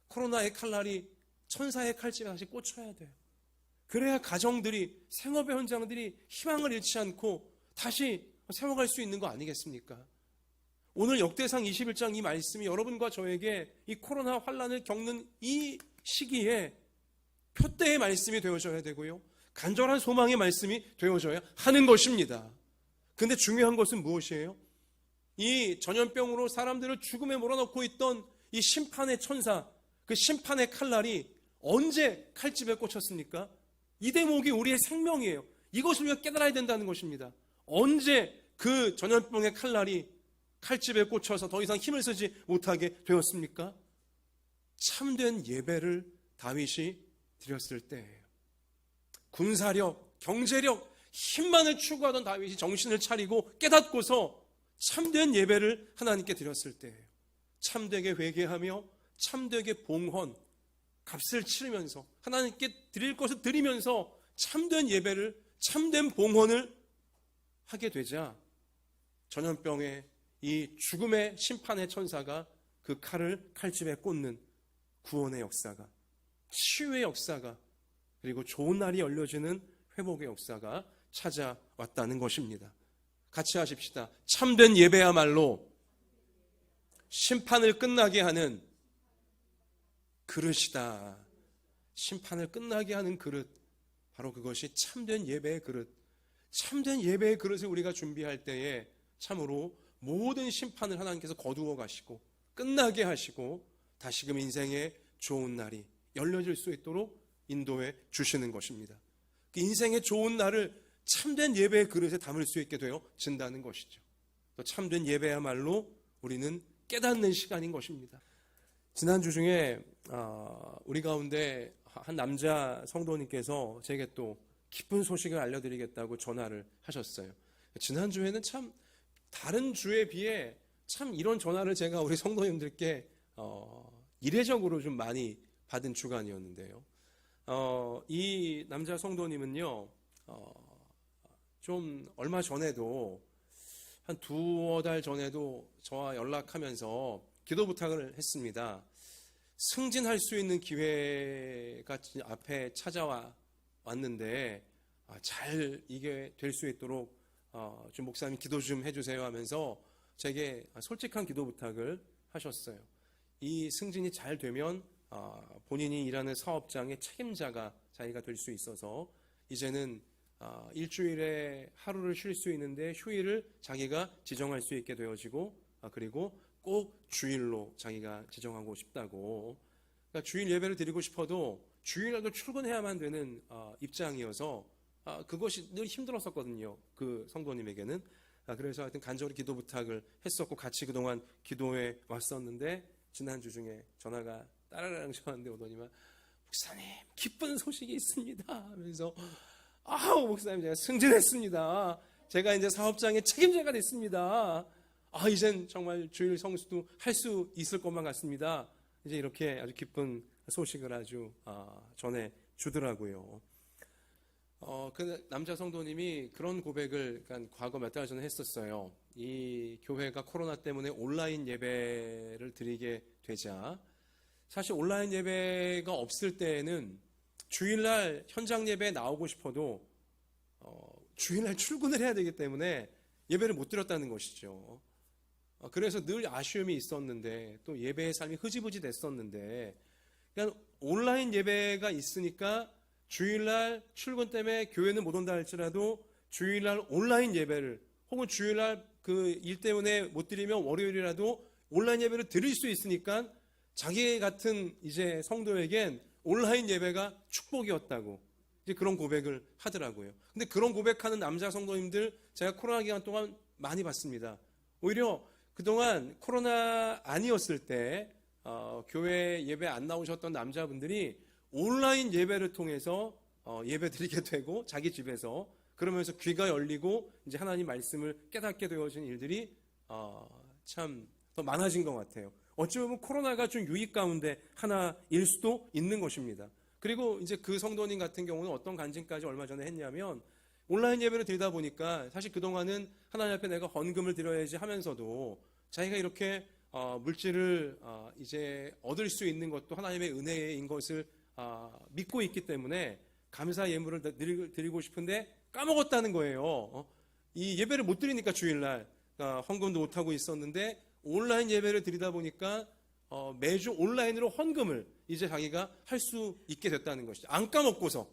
코로나의 칼날이 천사의 칼집에 다시 꽂혀야 돼요. 그래야 가정들이, 생업의 현장들이 희망을 잃지 않고 다시 세워갈 수 있는 거 아니겠습니까? 오늘 역대상 21장 이 말씀이 여러분과 저에게 이 코로나 환란을 겪는 이 시기에 표대의 말씀이 되어져야 되고요, 간절한 소망의 말씀이 되어져야 하는 것입니다. 근데 중요한 것은 무엇이에요? 이 전염병으로 사람들을 죽음에 몰아넣고 있던 이 심판의 천사, 그 심판의 칼날이 언제 칼집에 꽂혔습니까? 이 대목이 우리의 생명이에요. 이것을 우리가 깨달아야 된다는 것입니다. 언제 그 전염병의 칼날이 칼집에 꽂혀서 더 이상 힘을 쓰지 못하게 되었습니까? 참된 예배를 다윗이 드렸을 때예요. 군사력, 경제력, 힘만을 추구하던 다윗이 정신을 차리고 깨닫고서 참된 예배를 하나님께 드렸을 때예요. 참되게 회개하며 참되게 봉헌, 값을 치르면서 하나님께 드릴 것을 드리면서 참된 예배를, 참된 봉헌을 하게 되자 전염병의 이 죽음의 심판의 천사가 그 칼을 칼집에 꽂는 구원의 역사가, 치유의 역사가, 그리고 좋은 날이 열려지는 회복의 역사가 찾아왔다는 것입니다. 같이 하십시다. 참된 예배야말로 심판을 끝나게 하는 그릇이다. 심판을 끝나게 하는 그릇, 바로 그것이 참된 예배의 그릇. 참된 예배의 그릇을 우리가 준비할 때에 참으로 모든 심판을 하나님께서 거두어 가시고 끝나게 하시고 다시금 인생의 좋은 날이 열려질 수 있도록 인도해 주시는 것입니다. 그 인생의 좋은 날을 참된 예배의 그릇에 담을 수 있게 되어진다는 것이죠. 또 참된 예배야말로 우리는 깨닫는 시간인 것입니다. 지난주 중에 우리 가운데 한 남자 성도님께서 제게 또 기쁜 소식을 알려드리겠다고 전화를 하셨어요. 지난주에는 참 다른 주에 비해 참 이런 전화를 제가 우리 성도님들께 이례적으로 좀 많이 받은 주간이었는데요. 이 남자 성도님은요, 좀 얼마 전에도 한 두어 달 전에도 저와 연락하면서 기도 부탁을 했습니다. 승진할 수 있는 기회가 앞에 찾아왔는데 잘 이게 될 수 있도록 좀 목사님 기도 좀 해주세요 하면서 제게 솔직한 기도 부탁을 하셨어요. 이 승진이 잘 되면 본인이 일하는 사업장의 책임자가 자기가 될 수 있어서 이제는 일주일에 하루를 쉴 수 있는데 휴일을 자기가 지정할 수 있게 되어지고 그리고 꼭 주일로 자기가 지정하고 싶다고. 그러니까 주일 예배를 드리고 싶어도 주일날도 출근해야만 되는 입장이어서 그것이 늘 힘들었었거든요. 그 성도님에게는. 그래서 하여튼 간절히 기도 부탁을 했었고 같이 그동안 기도해 왔었는데 지난주 중에 전화가 따라랑 저한테 오더니만 목사님 기쁜 소식이 있습니다 하면서 목사님 제가 승진했습니다. 제가 이제 사업장의 책임자가 됐습니다. 이젠 정말 주일 성수도 할 수 있을 것만 같습니다. 이제 이렇게 아주 기쁜 소식을 아주 전해 주더라고요. 그 남자 성도님이 그런 고백을 그러니까 과거 몇 달 전에 했었어요. 이 교회가 코로나 때문에 온라인 예배를 드리게 되자 사실 온라인 예배가 없을 때에는 주일날 현장 예배에 나오고 싶어도 주일날 출근을 해야 되기 때문에 예배를 못 드렸다는 것이죠. 그래서 늘 아쉬움이 있었는데 또 예배의 삶이 흐지부지 됐었는데 그러니까 온라인 예배가 있으니까 주일날 출근 때문에 교회는 못 온다 할지라도 주일날 온라인 예배를 혹은 주일날 그 일 때문에 못 드리면 월요일이라도 온라인 예배를 드릴 수 있으니까 자기 같은 이제 성도에겐 온라인 예배가 축복이었다고 이제 그런 고백을 하더라고요. 근데 그런 고백하는 남자 성도님들 제가 코로나 기간 동안 많이 봤습니다. 오히려 그동안 코로나 아니었을 때 교회 예배 안 나오셨던 남자분들이 온라인 예배를 통해서 예배 드리게 되고 자기 집에서 그러면서 귀가 열리고 이제 하나님 말씀을 깨닫게 되어진 일들이 참 더 많아진 것 같아요. 어찌 보면 코로나가 좀 유익 가운데 하나일 수도 있는 것입니다. 그리고 이제 그 성도님 같은 경우는 어떤 간증까지 얼마 전에 했냐면 온라인 예배를 드리다 보니까 사실 그동안은 하나님 앞에 내가 헌금을 드려야지 하면서도 자기가 이렇게 물질을 이제 얻을 수 있는 것도 하나님의 은혜인 것을 믿고 있기 때문에 감사 예물을 드리고 싶은데 까먹었다는 거예요. 이 예배를 못 드리니까 주일날 헌금도 못하고 있었는데 온라인 예배를 드리다 보니까 매주 온라인으로 헌금을 이제 자기가 할 수 있게 됐다는 것이죠. 안 까먹고서.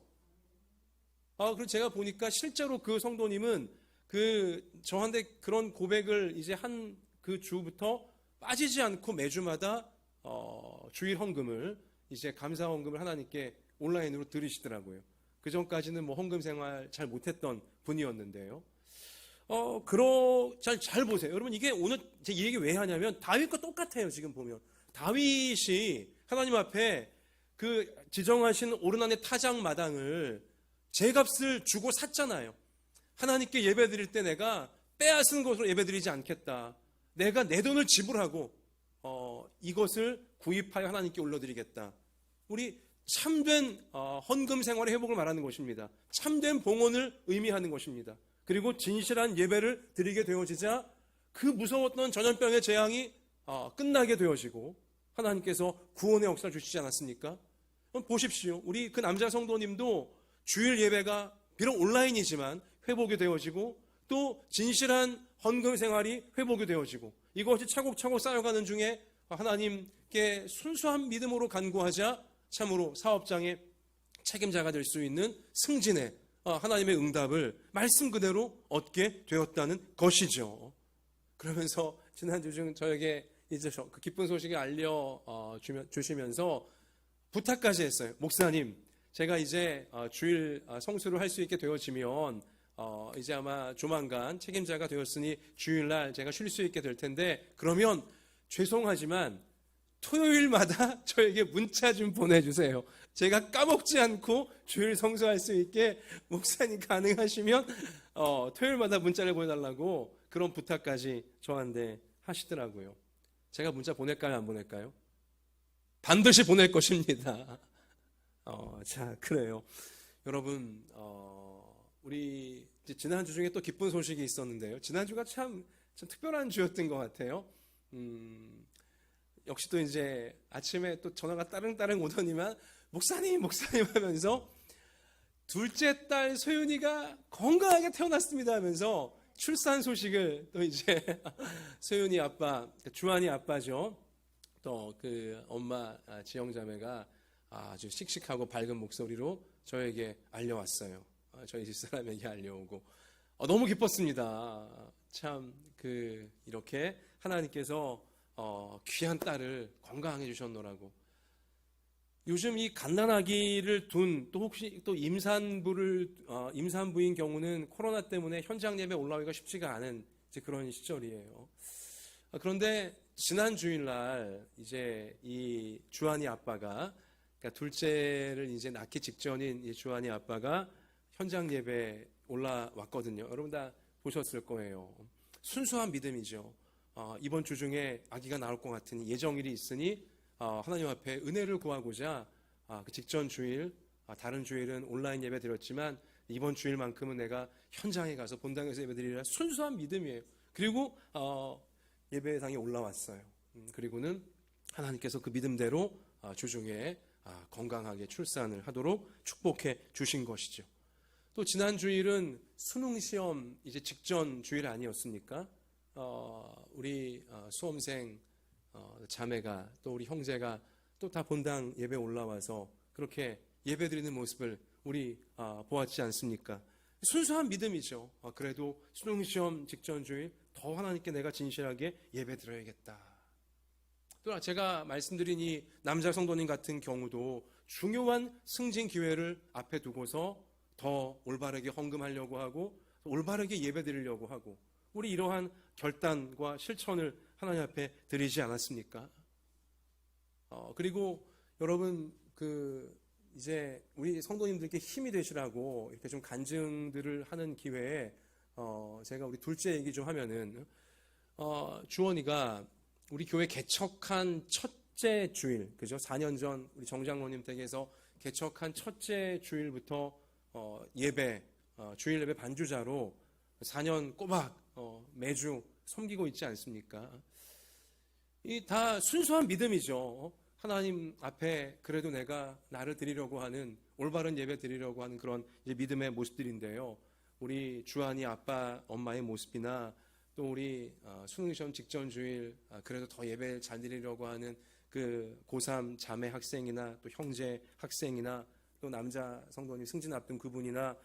그리고 제가 보니까 실제로 그 성도님은 저한테 그런 고백을 이제 한 그 주부터 빠지지 않고 매주마다 주일 헌금을 이제 감사 헌금을 하나님께 온라인으로 드리시더라고요. 그 전까지는 뭐 헌금 생활 잘 못했던 분이었는데요. 잘 보세요. 여러분, 이게 오늘 제 이 얘기 왜 하냐면, 다윗과 똑같아요, 지금 보면. 다윗이 하나님 앞에 그 지정하신 오르난의 타작 마당을 제값을 주고 샀잖아요. 하나님께 예배 드릴 때 내가 빼앗은 것으로 예배 드리지 않겠다. 내가 내 돈을 지불하고, 이것을 구입하여 하나님께 올려드리겠다. 우리 참된 헌금 생활의 회복을 말하는 것입니다. 참된 봉헌을 의미하는 것입니다. 그리고 진실한 예배를 드리게 되어지자 그 무서웠던 전염병의 재앙이 끝나게 되어지고 하나님께서 구원의 역사를 주시지 않았습니까? 보십시오. 우리 그 남자 성도님도 주일 예배가 비록 온라인이지만 회복이 되어지고 또 진실한 헌금 생활이 회복이 되어지고 이것이 차곡차곡 쌓여가는 중에 하나님께 순수한 믿음으로 간구하자 참으로 사업장의 책임자가 될 수 있는 승진의 하나님의 응답을 말씀 그대로 얻게 되었다는 것이죠. 그러면서 지난주 중 저에게 이제 그 기쁜 소식을 주시면서 부탁까지 했어요. 목사님, 제가 이제 주일 성수를 할 수 있게 되어지면 이제 아마 조만간 책임자가 되었으니 주일날 제가 쉴 수 있게 될 텐데 그러면 죄송하지만 토요일마다 저에게 문자 좀 보내주세요. 제가 까먹지 않고 주일 성수할 수 있게 목사님 가능하시면 토요일마다 문자를 보내달라고 그런 부탁까지 저한테 하시더라고요. 제가 문자 보낼까요, 안 보낼까요? 반드시 보낼 것입니다. 자, 그래요. 여러분, 우리 지난주 중에 또 기쁜 소식이 있었는데요. 지난주가 참 특별한 주였던 것 같아요. 역시 또 이제 아침에 또 전화가 따릉따릉 오더니만 목사님 하면서 둘째 딸 소윤이가 건강하게 태어났습니다 하면서 출산 소식을 또 이제 소윤이 아빠, 주한이 아빠죠. 또 그 엄마 지영자매가 아주 씩씩하고 밝은 목소리로 저에게 알려왔어요. 저희 집사람에게 알려오고 너무 기뻤습니다. 참 이렇게 하나님께서 귀한 딸을 건강하게 주셨노라고. 요즘 이 갓난아기를 둔 또 혹시 또 임산부인 경우는 코로나 때문에 현장 예배 올라오기가 쉽지가 않은 이제 그런 시절이에요. 그런데 지난 주일날 이제 이 주한이 아빠가, 그러니까 둘째를 이제 낳기 직전인 이 주한이 아빠가 현장 예배 올라왔거든요. 여러분 다 보셨을 거예요. 순수한 믿음이죠. 이번 주 중에 아기가 나올 것 같으니 예정일이 있으니 하나님 앞에 은혜를 구하고자 그 직전 주일, 다른 주일은 온라인 예배 드렸지만 이번 주일만큼은 내가 현장에 가서 본당에서 예배 드리라. 순수한 믿음이에요. 그리고 예배당에 올라왔어요. 그리고는 하나님께서 그 믿음대로 주중에 건강하게 출산을 하도록 축복해 주신 것이죠. 또 지난 주일은 수능 시험 이제 직전 주일 아니었습니까? 우리 수험생 자매가 또 우리 형제가 또 다 본당 예배 올라와서 그렇게 예배 드리는 모습을 우리 보았지 않습니까? 순수한 믿음이죠. 그래도 수능 시험 직전 주일 더 하나님께 내가 진실하게 예배 드려야겠다. 또 제가 말씀드린 이 남자 성도님 같은 경우도 중요한 승진 기회를 앞에 두고서 더 올바르게 헌금하려고 하고 올바르게 예배 드리려고 하고 우리 이러한 결단과 실천을 하나님 앞에 드리지 않았습니까? 그리고 여러분 이제 우리 성도님들께 힘이 되시라고 이렇게 좀 간증들을 하는 기회에 제가 우리 둘째 얘기 좀 하면은 주원이가 우리 교회 개척한 첫째 주일, 그죠? 4년 전 우리 정장로님 댁에서 개척한 첫째 주일부터 주일 예배 반주자로 4년 꼬박 매주 섬기고 있지 않습니까? 이 다 순수한 믿음이죠. 하나님 앞에 그래도 내가 나를 드리려고 하는 올바른 예배 드리려고 하는 그런 이제 믿음의 모습들인데요. 우리 주한이 아빠 엄마의 모습이나 또 우리 수능시험 직전 주일 그래도 더 예배 잘 드리려고 하는 그 고3 자매 학생이나 또 형제 학생이나 또 남자 성도님 승진 앞둔 그분이나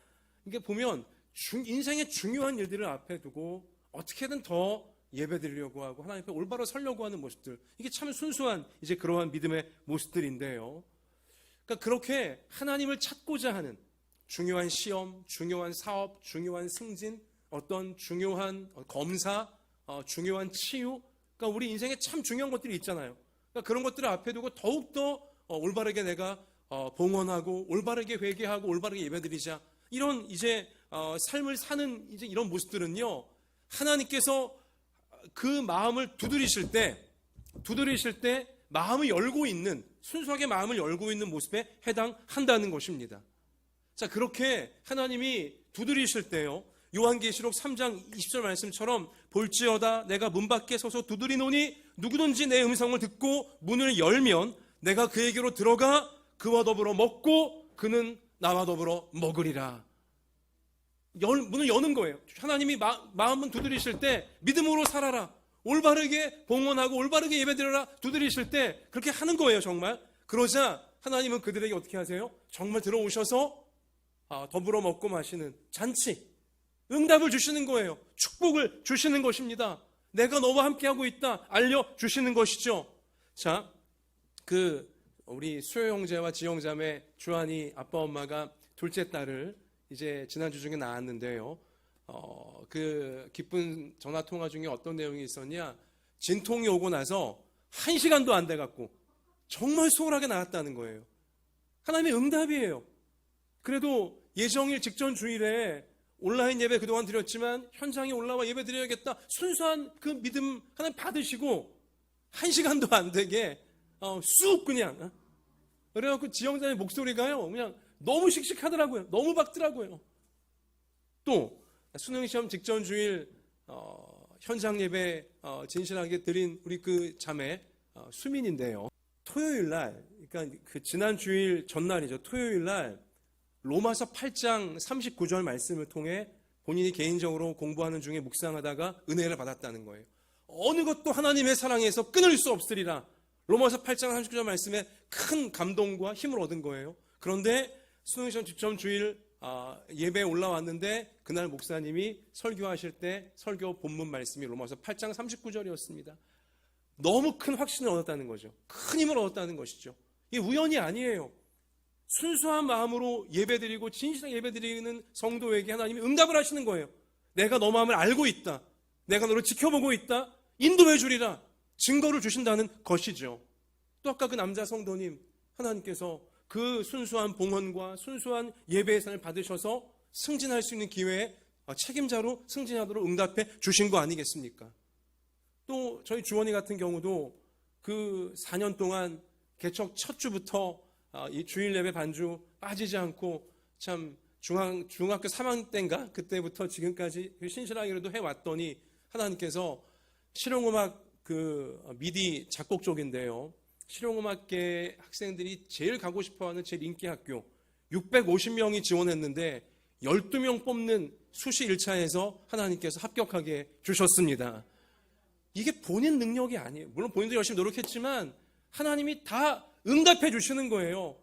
이게 보면 인생의 중요한 일들을 앞에 두고 어떻게든 더 예배 드리려고 하고 하나님 앞에 올바로 서려고 하는 모습들, 이게 참 순수한 이제 그러한 믿음의 모습들인데요. 그러니까 그렇게 하나님을 찾고자 하는 중요한 시험, 중요한 사업, 중요한 승진, 어떤 중요한 검사, 중요한 치유, 그러니까 우리 인생에 참 중요한 것들이 있잖아요. 그러니까 그런 것들을 앞에 두고 더욱더 올바르게 내가 봉헌하고 올바르게 회개하고 올바르게 예배드리자, 이런 이제 삶을 사는 이제 이런 모습들은요, 하나님께서 그 마음을 두드리실 때 마음을 열고 있는, 순수하게 마음을 열고 있는 모습에 해당한다는 것입니다. 자, 그렇게 하나님이 두드리실 때요, 요한계시록 3장 20절 말씀처럼 볼지어다 내가 문 밖에 서서 두드리노니 누구든지 내 음성을 듣고 문을 열면 내가 그에게로 들어가 그와 더불어 먹고 그는 나와 더불어 먹으리라. 문을 여는 거예요. 하나님이 마음은 두드리실 때 믿음으로 살아라, 올바르게 봉헌하고 올바르게 예배드려라 두드리실 때 그렇게 하는 거예요. 정말 그러자 하나님은 그들에게 어떻게 하세요? 정말 들어오셔서 더불어 먹고 마시는 잔치, 응답을 주시는 거예요. 축복을 주시는 것입니다. 내가 너와 함께하고 있다 알려주시는 것이죠. 자, 우리 수요 형제와 지영 자매 주한이 아빠 엄마가 둘째 딸을 이제 지난주 중에 낳았는데요. 그 기쁜 전화 통화 중에 어떤 내용이 있었냐? 진통이 오고 나서 1시간도 안 돼갖고 정말 수월하게 나았다는 거예요. 하나님의 응답이에요. 그래도 예정일 직전 주일에 온라인 예배 그동안 드렸지만 현장에 올라와 예배 드려야겠다, 순수한 그 믿음 하나님 받으시고 1시간도 안 되게 쑥 그냥 그래갖고 지영자의 목소리가요 그냥 너무 씩씩하더라고요. 너무 밝더라고요. 또 수능시험 직전 주일 현장 예배 진실하게 드린 우리 그 자매 수민인데요. 토요일날, 그러니까 그 지난 주일 전날이죠. 토요일날 로마서 8장 39절 말씀을 통해 본인이 개인적으로 공부하는 중에 묵상하다가 은혜를 받았다는 거예요. 어느 것도 하나님의 사랑에서 끊을 수 없으리라. 로마서 8장 39절 말씀에 큰 감동과 힘을 얻은 거예요. 그런데 수능시험 직전 주일 예배에 올라왔는데 그날 목사님이 설교하실 때 설교 본문 말씀이 로마서 8장 39절이었습니다. 너무 큰 확신을 얻었다는 거죠. 큰 힘을 얻었다는 것이죠. 이게 우연이 아니에요. 순수한 마음으로 예배드리고 진실하게 예배드리는 성도에게 하나님이 응답을 하시는 거예요. 내가 너 마음을 알고 있다. 내가 너를 지켜보고 있다. 인도해 주리라. 증거를 주신다는 것이죠. 또 아까 그 남자 성도님, 하나님께서 그 순수한 봉헌과 순수한 예배의 산을 받으셔서 승진할 수 있는 기회에 책임자로 승진하도록 응답해 주신 거 아니겠습니까? 또 저희 주원이 같은 경우도 그 4년 동안 개척 첫 주부터 이 주일 예배 반주 빠지지 않고 참 중학교 3학년 때인가 그때부터 지금까지 신실하게도 해왔더니 하나님께서 실용음악 그 미디 작곡 쪽인데요. 실용음악계 학생들이 제일 가고 싶어하는 제일 인기 학교 650명이 지원했는데 12명 뽑는 수시 1차에서 하나님께서 합격하게 주셨습니다. 이게 본인 능력이 아니에요. 물론 본인도 열심히 노력했지만 하나님이 다 응답해 주시는 거예요.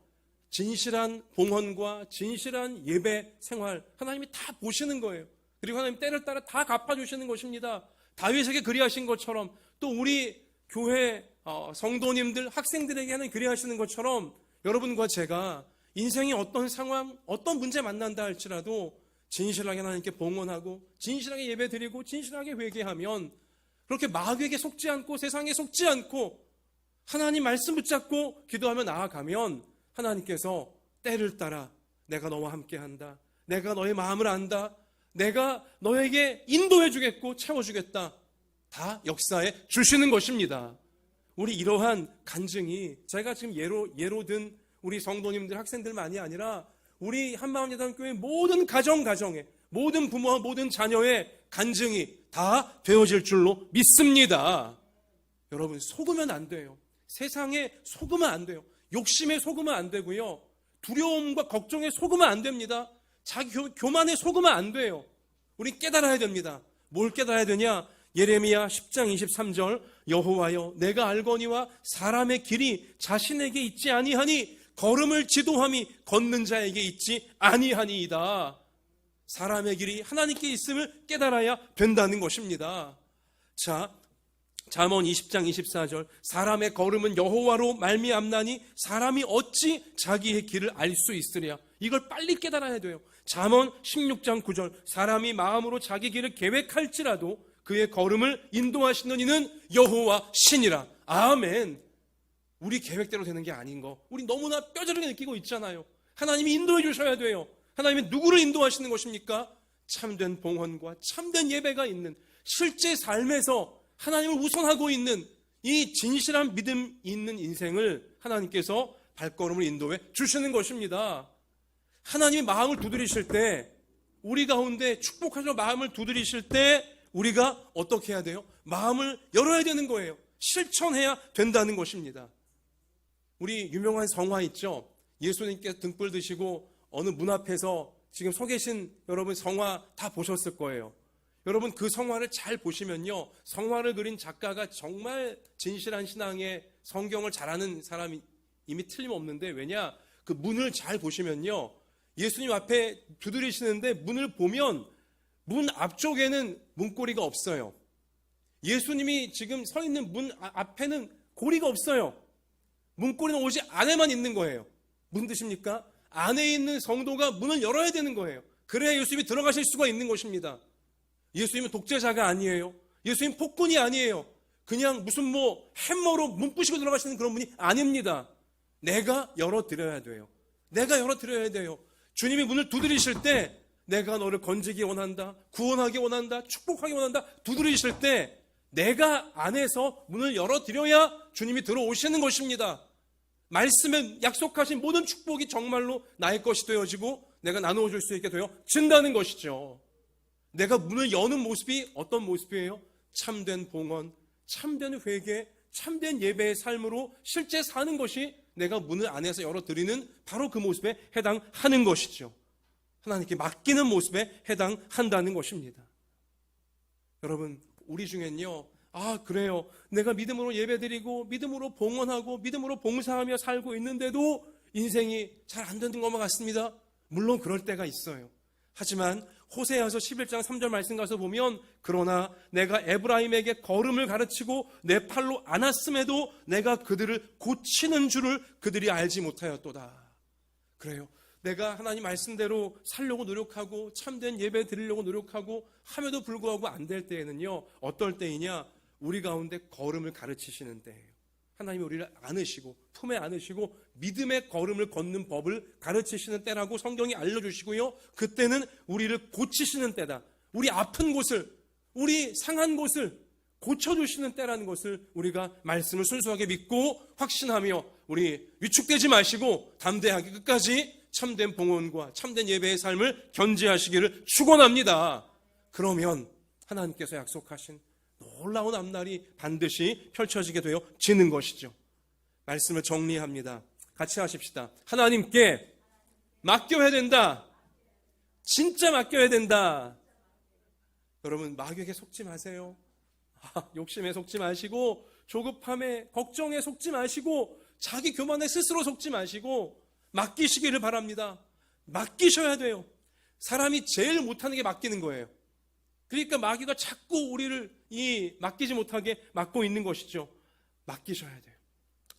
진실한 봉헌과 진실한 예배 생활 하나님이 다 보시는 거예요. 그리고 하나님 때를 따라 다 갚아주시는 것입니다. 다윗에게 그리하신 것처럼 또 우리 교회 성도님들 학생들에게 하는 그리하시는 것처럼 여러분과 제가 인생이 어떤 상황 어떤 문제 만난다 할지라도 진실하게 하나님께 봉헌하고 진실하게 예배드리고 진실하게 회개하면 그렇게 마귀에게 속지 않고 세상에 속지 않고 하나님 말씀 붙잡고 기도하며 나아가면 하나님께서 때를 따라 내가 너와 함께한다. 내가 너의 마음을 안다. 내가 너에게 인도해 주겠고 채워주겠다. 다 역사에 주시는 것입니다. 우리 이러한 간증이 제가 지금 예로 든 우리 성도님들 학생들만이 아니라 우리 한마음예단교회 모든 가정에 모든 부모와 모든 자녀의 간증이 다 되어질 줄로 믿습니다. 여러분 속으면 안 돼요. 세상에 속으면 안 돼요. 욕심에 속으면 안 되고요. 두려움과 걱정에 속으면 안 됩니다. 자기 교만에 속으면 안 돼요. 우리 깨달아야 됩니다. 뭘 깨달아야 되냐? 예레미야 10장 23절 여호와여 내가 알거니와 사람의 길이 자신에게 있지 아니하니 걸음을 지도함이 걷는 자에게 있지 아니하니이다. 사람의 길이 하나님께 있음을 깨달아야 된다는 것입니다. 자, 잠언 20장 24절 사람의 걸음은 여호와로 말미암나니 사람이 어찌 자기의 길을 알 수 있으랴. 이걸 빨리 깨달아야 돼요. 잠언 16장 9절 사람이 마음으로 자기 길을 계획할지라도 그의 걸음을 인도하시는 이는 여호와 신이라. 아멘. 우리 계획대로 되는 게 아닌 거 우리 너무나 뼈저리게 느끼고 있잖아요. 하나님이 인도해 주셔야 돼요. 하나님이 누구를 인도하시는 것입니까? 참된 봉헌과 참된 예배가 있는 실제 삶에서 하나님을 우선하고 있는 이 진실한 믿음 있는 인생을 하나님께서 발걸음을 인도해 주시는 것입니다. 하나님이 마음을 두드리실 때 우리 가운데 축복하시는 마음을 두드리실 때 우리가 어떻게 해야 돼요? 마음을 열어야 되는 거예요. 실천해야 된다는 것입니다. 우리 유명한 성화 있죠? 예수님께서 등불 드시고 어느 문 앞에서 지금 서 계신 여러분 성화 다 보셨을 거예요. 여러분 그 성화를 잘 보시면요. 성화를 그린 작가가 정말 진실한 신앙의 성경을 잘 아는 사람이 이미 틀림없는데 왜냐? 그 문을 잘 보시면요. 예수님 앞에 두드리시는데 문을 보면 문 앞쪽에는 문고리가 없어요. 예수님이 지금 서 있는 문 앞에는 고리가 없어요. 문고리는 오직 안에만 있는 거예요. 무슨 뜻입니까? 안에 있는 성도가 문을 열어야 되는 거예요. 그래야 예수님이 들어가실 수가 있는 것입니다. 예수님은 독재자가 아니에요. 예수님 폭군이 아니에요. 그냥 무슨 햄머로 문 부시고 들어가시는 그런 분이 아닙니다. 내가 열어드려야 돼요. 내가 열어드려야 돼요. 주님이 문을 두드리실 때 내가 너를 건지기 원한다. 구원하기 원한다. 축복하기 원한다. 두드리실 때 내가 안에서 문을 열어드려야 주님이 들어오시는 것입니다. 말씀에 약속하신 모든 축복이 정말로 나의 것이 되어지고 내가 나누어 줄 수 있게 되어진다는 것이죠. 내가 문을 여는 모습이 어떤 모습이에요? 참된 봉헌, 참된 회개, 참된 예배의 삶으로 실제 사는 것이 내가 문을 안에서 열어드리는 바로 그 모습에 해당하는 것이죠. 하나님께 맡기는 모습에 해당한다는 것입니다. 여러분 우리 중엔요. 그래요. 내가 믿음으로 예배드리고 믿음으로 봉헌하고 믿음으로 봉사하며 살고 있는데도 인생이 잘 안 되는 것만 같습니다. 물론 그럴 때가 있어요. 하지만 호세아서 11장 3절 말씀 가서 보면 그러나 내가 에브라임에게 걸음을 가르치고 내 팔로 안았음에도 내가 그들을 고치는 줄을 그들이 알지 못하였도다. 그래요. 내가 하나님 말씀대로 살려고 노력하고 참된 예배 드리려고 노력하고 함에도 불구하고 안 될 때에는요, 어떨 때이냐? 우리 가운데 걸음을 가르치시는 때예요. 하나님이 우리를 안으시고 품에 안으시고 믿음의 걸음을 걷는 법을 가르치시는 때라고 성경이 알려주시고요, 그때는 우리를 고치시는 때다. 우리 아픈 곳을, 우리 상한 곳을 고쳐주시는 때라는 것을 우리가 말씀을 순수하게 믿고 확신하며 우리 위축되지 마시고 담대하게 끝까지 참된 봉헌과 참된 예배의 삶을 견지하시기를 축원합니다. 그러면 하나님께서 약속하신 놀라운 앞날이 반드시 펼쳐지게 되어지는 것이죠. 말씀을 정리합니다. 같이 하십시다. 하나님께 맡겨야 된다. 진짜 맡겨야 된다. 여러분, 마귀에게 속지 마세요. 욕심에 속지 마시고 조급함에 걱정에 속지 마시고 자기 교만에 스스로 속지 마시고 맡기시기를 바랍니다. 맡기셔야 돼요. 사람이 제일 못하는 게 맡기는 거예요. 그러니까 마귀가 자꾸 우리를 맡기지 못하게 막고 있는 것이죠. 맡기셔야 돼요.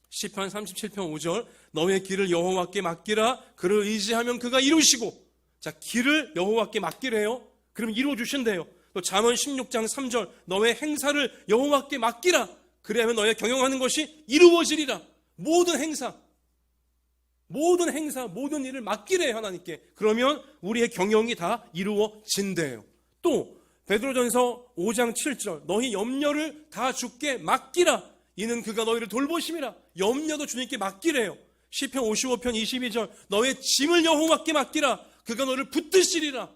시편 37편 5절 너의 길을 여호와께 맡기라. 그를 의지하면 그가 이루시고. 자, 길을 여호와께 맡기래요. 그럼 이루어주신대요. 또 잠언 16장 3절 너의 행사를 여호와께 맡기라. 그래야면 너의 경영하는 것이 이루어지리라. 모든 행사, 모든 일을 맡기래요, 하나님께. 그러면 우리의 경영이 다 이루어진대요. 또 베드로전서 5장 7절 너희 염려를 다 주께 맡기라. 이는 그가 너희를 돌보심이라. 염려도 주님께 맡기래요. 시편 55편 22절 너의 짐을 여호와께 맡기라. 그가 너를 붙드시리라.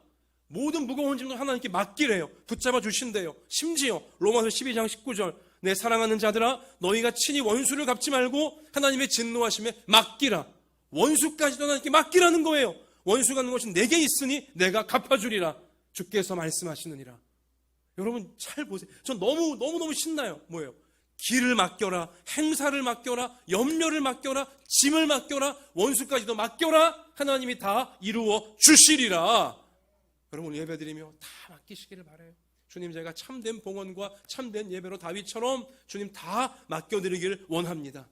모든 무거운 짐도 하나님께 맡기래요. 붙잡아 주신대요. 심지어 로마서 12장 19절 내 사랑하는 자들아 너희가 친히 원수를 갚지 말고 하나님의 진노하심에 맡기라. 원수까지도 하나님께 맡기라는 거예요. 원수 갚는 것이 내게 있으니 내가 갚아주리라. 주께서 말씀하시느니라. 여러분 잘 보세요. 전 너무 신나요. 뭐예요? 길을 맡겨라, 행사를 맡겨라, 염려를 맡겨라, 짐을 맡겨라, 원수까지도 맡겨라. 하나님이 다 이루어 주시리라. 여러분 예배드리며 다 맡기시기를 바라요. 주님, 제가 참된 봉헌과 참된 예배로 다윗처럼 주님 다 맡겨드리기를 원합니다.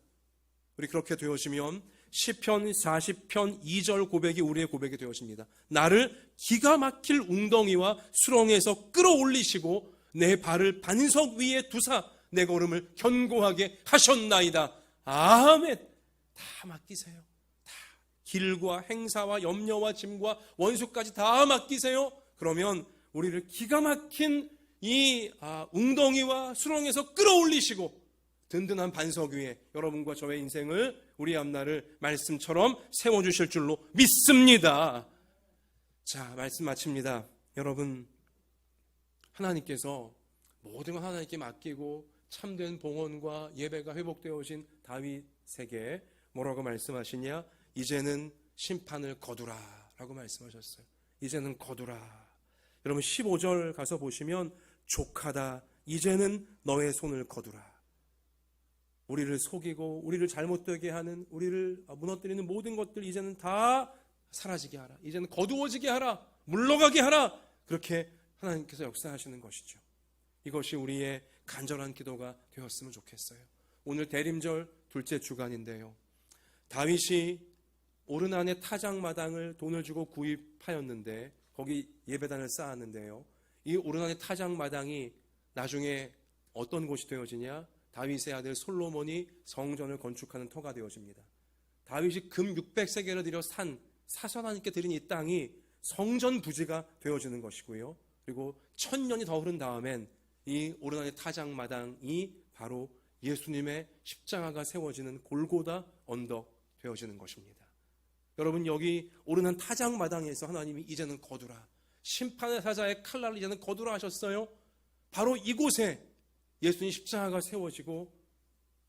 우리 그렇게 되어지면 시편 40편 2절 고백이 우리의 고백이 되어집니다. 나를 기가 막힐 웅덩이와 수렁에서 끌어올리시고 내 발을 반석 위에 두사 내 걸음을 견고하게 하셨나이다. 아멘. 다 맡기세요. 다 길과 행사와 염려와 짐과 원수까지 다 맡기세요. 그러면 우리를 기가 막힌 이 웅덩이와 수렁에서 끌어올리시고 든든한 반석 위에 여러분과 저의 인생을, 우리 앞날을 말씀처럼 세워주실 줄로 믿습니다. 자, 말씀 마칩니다. 여러분, 하나님께서 모든 걸 하나님께 맡기고 참된 봉헌과 예배가 회복되어진 다윗에게 뭐라고 말씀하시냐? 이제는 심판을 거두라 라고 말씀하셨어요. 이제는 거두라. 여러분 15절 가서 보시면 족하다. 이제는 너의 손을 거두라. 우리를 속이고 우리를 잘못되게 하는, 우리를 무너뜨리는 모든 것들 이제는 다 사라지게 하라. 이제는 거두어지게 하라. 물러가게 하라. 그렇게 하나님께서 역사하시는 것이죠. 이것이 우리의 간절한 기도가 되었으면 좋겠어요. 오늘 대림절 둘째 주간인데요, 다윗이 오르난의 타작마당을 돈을 주고 구입하였는데 거기 예배단을 쌓았는데요, 이 오르난의 타작마당이 나중에 어떤 곳이 되어지냐? 다윗의 아들 솔로몬이 성전을 건축하는 터가 되어집니다. 다윗이 금 600세겔을 들여 산 사선하나님께 드린 이 땅이 성전 부지가 되어지는 것이고요, 그리고 1000년이 더 흐른 다음엔 이 오르난의 타작마당이 바로 예수님의 십자가가 세워지는 골고다 언덕 되어지는 것입니다. 여러분, 여기 오르난 타작마당에서 하나님이 이제는 거두라, 심판의 사자의 칼날을 이제는 거두라 하셨어요. 바로 이곳에 예수님 십자가가 세워지고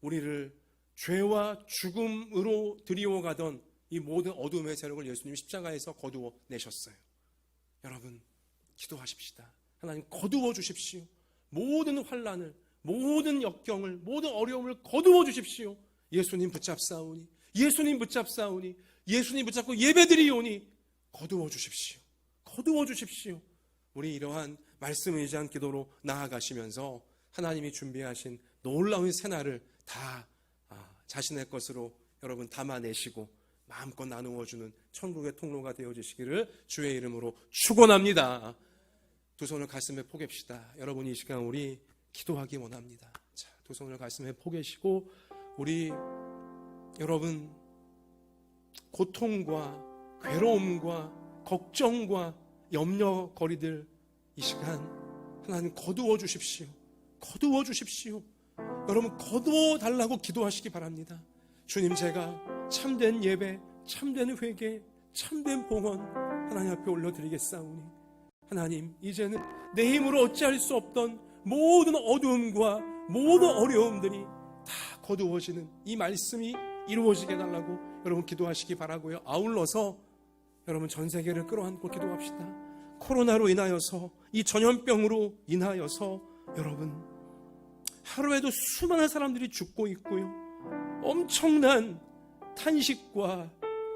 우리를 죄와 죽음으로 들이워가던 이 모든 어둠의 세력을 예수님 십자가에서 거두어 내셨어요. 여러분, 기도하십시다. 하나님 거두어 주십시오. 모든 환난을, 모든 역경을, 모든 어려움을 거두어 주십시오. 예수님 붙잡사오니, 예수님 붙잡사오니, 예수님 붙잡고 예배드리오니 거두어 주십시오. 거두어 주십시오. 우리 이러한 말씀을 의지한 기도로 나아가시면서 하나님이 준비하신 놀라운 새날을 다 자신의 것으로 여러분 담아내시고 마음껏 나누어주는 천국의 통로가 되어주시기를 주의 이름으로 축원합니다. 두 손을 가슴에 포갭시다. 여러분 이 시간 우리 기도하기 원합니다. 자, 두 손을 가슴에 포개시고 우리 여러분 고통과 괴로움과 걱정과 염려거리들 이 시간 하나님 거두어 주십시오. 거두어 주십시오. 여러분 거두어 달라고 기도하시기 바랍니다. 주님, 제가 참된 예배, 참된 회개, 참된 봉헌 하나님 앞에 올려드리겠사오니 하나님, 이제는 내 힘으로 어찌할 수 없던 모든 어두움과 모든 어려움들이 다 거두어지는 이 말씀이 이루어지게 해달라고 여러분 기도하시기 바라고요. 아울러서 여러분 전 세계를 끌어안고 기도합시다. 코로나로 인하여서, 이 전염병으로 인하여서 여러분 하루에도 수많은 사람들이 죽고 있고요, 엄청난 탄식과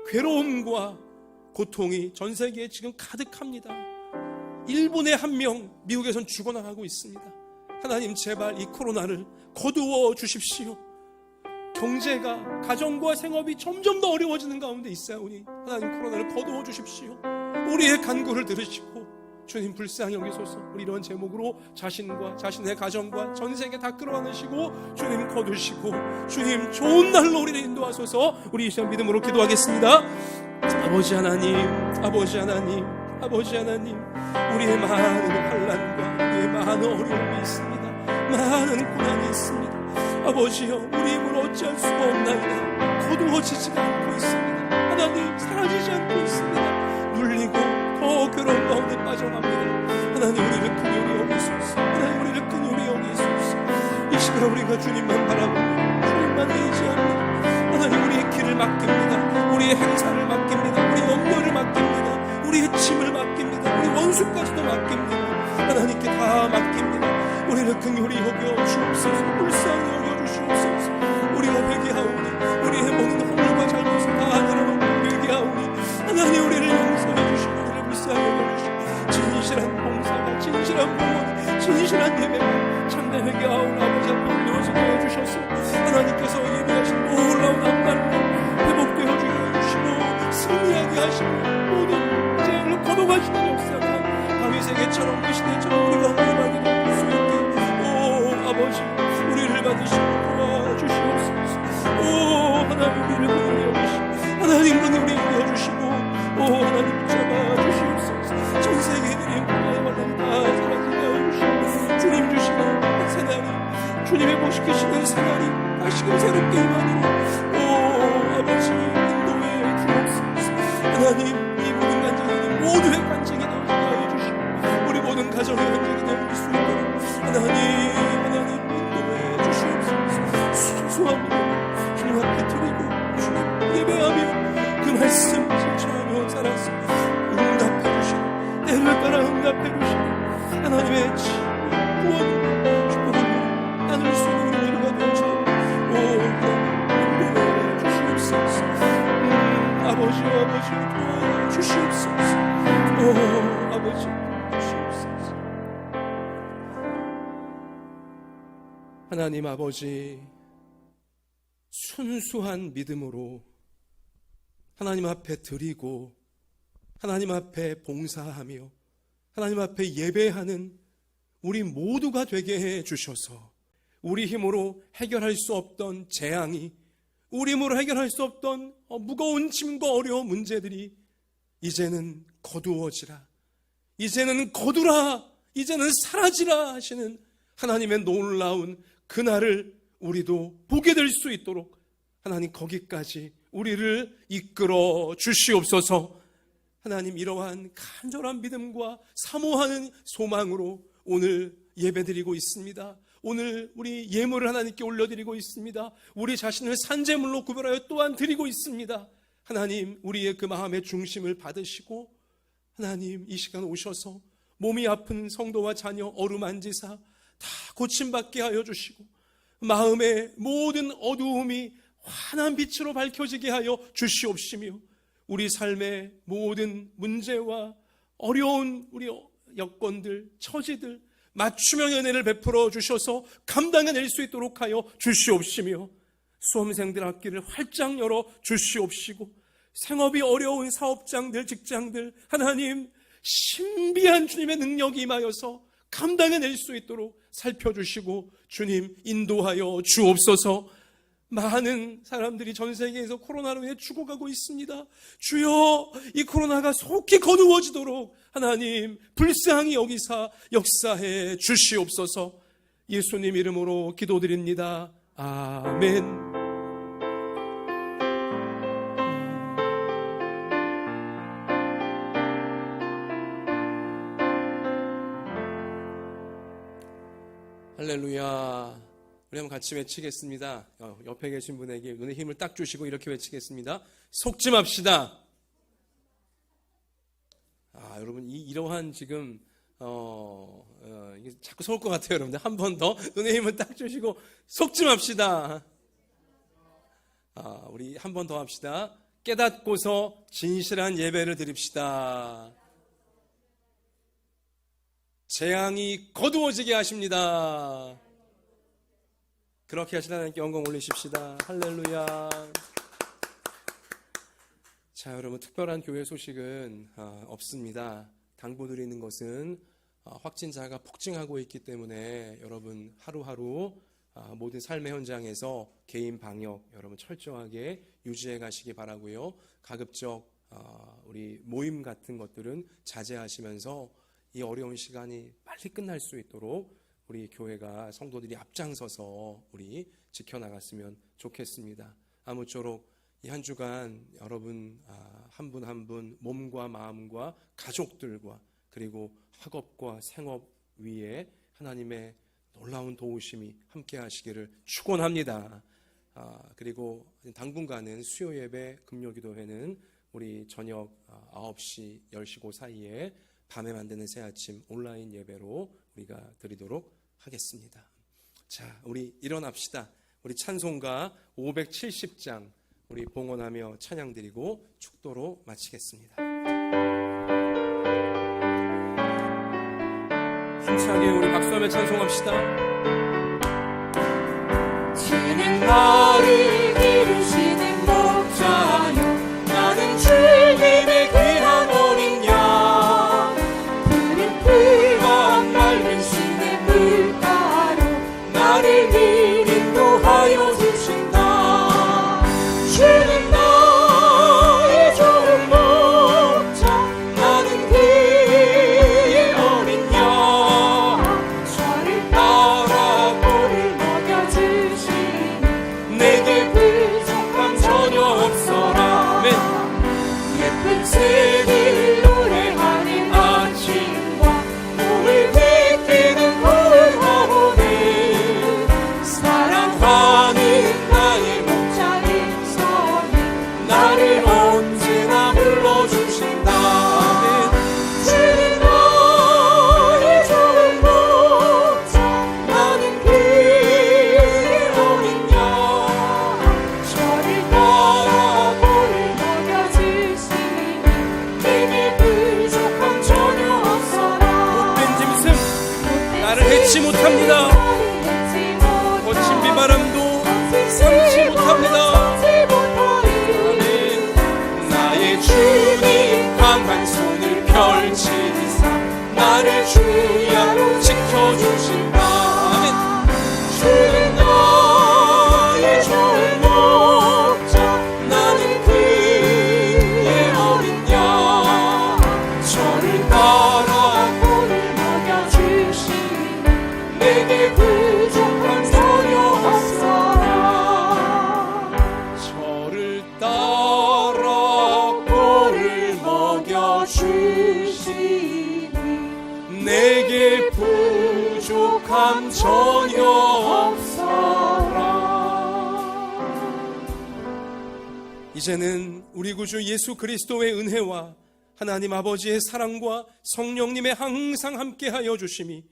괴로움과 고통이 전 세계에 지금 가득합니다. 일본에 한 명, 미국에선 죽어나가고 있습니다. 하나님, 제발 이 코로나를 거두어 주십시오. 경제가, 가정과 생업이 점점 더 어려워지는 가운데 있사오니 하나님 코로나를 거두어 주십시오. 우리의 간구를 들으시고 주님 불쌍히 여기소서. 우리 이런 제목으로 자신과 자신의 가정과 전 세계 다 끌어안으시고 주님 거두시고 주님 좋은 날로 우리를 인도하소서. 우리 이 시간 믿음으로 기도하겠습니다. 아버지 하나님, 아버지 하나님, 아버지 하나님, 우리의 많은 환난과 우리의 많은 어려움이 있습니다. 많은 고난이 있습니다. 아버지여, 우리 힘으로 어찌할 수가 없나이다. 거두어지지가 않고 있습니다. 하나님, 사라지지 않고 있습니다. 눌리고 더 괴로운 가운데 빠져갑니다. 하나님, 우리를 긍휼히 여기소서. 하나님, 우리를 긍휼히 여기소서. 이 시간 우리가 주님만 바라보고 주님만 의지합니다. 하나님, 우리의 길을 맡깁니다. 우리의 행사를 맡깁니다. 우리 염려를 맡깁니다. 우리의 짐을 맡깁니다. 우리 원수까지도 맡깁니다. 하나님께 다 맡깁니다. 우리를 긍휼히 여겨 주옵소서. 불쌍히 여겨 주시옵소서. 우리가 회개하오니 우리의 모든 허물과 잘못을 다 내려놓고 회개하오니 하나님, 우리를 용서해 주시고 우리를 불쌍히 여겨 주시고 진실한 봉사가, 진실한 봉헌, 진실한 예배가 참된 회개하오니 아버지 앞에 올려서 도와주셔서 하나님께서 예배하신 놀라운 앞날로 회복되어 주시고 승리하게 하시고 모든 죄를 거둬가시는 역사가 다윗에게처럼 그 시대처럼 우리가 회복하게 될 수 있게 아버지, 우리를 받으시고 도와주시옵소서. 하나님, 우리를 긍휼히 여기시고 하나님, 우리를 이어주시고 하나님 잡아주시옵소서. 전 세계인들이 환난이 다 사라지게 하여주시고 주님 주시는 새날이, 주님의 보시키시는 새날이 다시금 새롭게 임하도록 아버지 인도해 주옵소서. 하나님, 이 모든 간증이 모두의 간증이 되어지게 하여주시고 우리 모든 가정의 간증이 되어질 수 있도록 하나님 인도해 주시옵소서. 순수함으로 주님 앞에 드리고 주님 예배하며 그 말씀 실천하며 살아서 응답해 주시고 때를 따라 응답해 주시고 하나님의 구원 축복을 나눌 수 있는 우리가 되어지도록 인도해 주시옵소서. 아버지 도와주시옵소서. 아버지 주시옵소서. 하나님 아버지, 순수한 믿음으로 하나님 앞에 드리고 하나님 앞에 봉사하며 하나님 앞에 예배하는 우리 모두가 되게 해 주셔서 우리 힘으로 해결할 수 없던 재앙이, 우리 힘으로 해결할 수 없던 무거운 짐과 어려운 문제들이 이제는 거두어지라, 이제는 거두라, 이제는 사라지라 하시는 하나님의 놀라운 그날을 우리도 보게 될 수 있도록 하나님 거기까지 우리를 이끌어 주시옵소서. 하나님, 이러한 간절한 믿음과 사모하는 소망으로 오늘 예배드리고 있습니다. 오늘 우리 예물을 하나님께 올려드리고 있습니다. 우리 자신을 산제물로 구별하여 또한 드리고 있습니다. 하나님, 우리의 그 마음의 중심을 받으시고 하나님, 이 시간 오셔서 몸이 아픈 성도와 자녀 어루만지사 다 고침받게 하여 주시고 마음의 모든 어두움이 환한 빛으로 밝혀지게 하여 주시옵시며 우리 삶의 모든 문제와 어려운 우리 여건들, 처지들 맞춤형 은혜를 베풀어 주셔서 감당해낼 수 있도록 하여 주시옵시며, 수험생들 앞길을 활짝 열어 주시옵시고, 생업이 어려운 사업장들, 직장들 하나님 신비한 주님의 능력이 임하여서 감당해낼 수 있도록 살펴주시고 주님 인도하여 주옵소서. 많은 사람들이 전 세계에서 코로나로 인해 죽어가고 있습니다. 주여, 이 코로나가 속히 거두어지도록 하나님 불쌍히 여기사 역사해 주시옵소서. 예수님 이름으로 기도드립니다. 아멘. 할렐루야. 우리 한번 같이 외치겠습니다. 옆에 계신 분에게 눈에 힘을 딱 주시고 이렇게 외치겠습니다. 속지 맙시다. 여러분 이러한 지금 이게 자꾸 서울 것 같아요. 여러분들 한 번 더 눈에 힘을 딱 주시고 속지 맙시다. 우리 한 번 더 합시다. 깨닫고서 진실한 예배를 드립시다. 재앙이 거두어지게 하십니다. 그렇게 하시는 하나님께 영광 올리십시다. 할렐루야. 자, 여러분 특별한 교회 소식은 없습니다. 당부드리는 것은 확진자가 폭증하고 있기 때문에 여러분 하루하루 모든 삶의 현장에서 개인 방역 여러분 철저하게 유지해 가시기 바라고요. 가급적 우리 모임 같은 것들은 자제하시면서 이 어려운 시간이 빨리 끝날 수 있도록 우리 교회가 성도들이 앞장서서 우리 지켜나갔으면 좋겠습니다. 아무쪼록 이 한 주간 여러분 한 분 한 분 몸과 마음과 가족들과 그리고 학업과 생업 위에 하나님의 놀라운 도우심이 함께 하시기를 축원합니다. 그리고 당분간은 수요 예배, 금요 기도회는 우리 저녁 9시, 10시 그 사이에 밤에 만드는 새 아침 온라인 예배로 우리가 드리도록 하겠습니다. 자, 우리 일어납시다. 우리 찬송가 570장 우리 봉헌하며 찬양 드리고 축도로 마치겠습니다. 힘차게 우리 박수하며 찬송합시다. 주는 나를 기르시는 목자요, 나는 주님의 귀한 어린 양. 푸른 풀과 맑은 시내 물가로 나를 늘 인도하여 주신다. 주는 나의 좋은 목자, 나는 그의 어린 양. 저를 따라 꼴을 먹여주시니 내게 부족함 전혀 없어라. 예쁜 새들 노래하는 아침과 몸을 느끼는 고운 화보는 사랑하는 나의 목자의 손이 나를 언제나 불러주신다. 주는 나의 좋은 목자, 나는 그의 어린 양. 저를 따라 꼴을 먹여주시니 내게 부족함 전혀 없어라. 못된 짐승 나를 해치 못합니다. 거친 비바람도 삼지 못합니다. 나의 주님 강한 손을 펼치사 나를 주야로 지켜주신다. 주는 나의 좋은 목자, 나는 그의 어린 양. 저를 따라 꼴을 먹여주시니 내게 부족함 전혀 없어라. 저를 따라 꼴을 먹여주시니 내게 부족함 전혀 없어라. 이제는 우리 구주 예수 그리스도의 은혜와 하나님 아버지의 사랑과 성령님의 항상 함께하여 주심이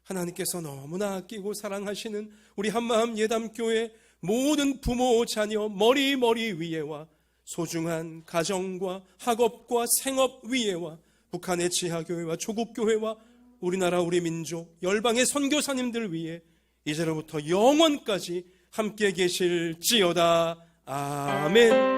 하나님께서 너무나 아끼고 사랑하시는 우리 한마음 예담교회 모든 부모 자녀 머리 위에와 소중한 가정과 학업과 생업 위에와 북한의 지하교회와 조국교회와 우리나라 우리 민족 열방의 선교사님들 위해 이제로부터 영원까지 함께 계실지어다. 아멘.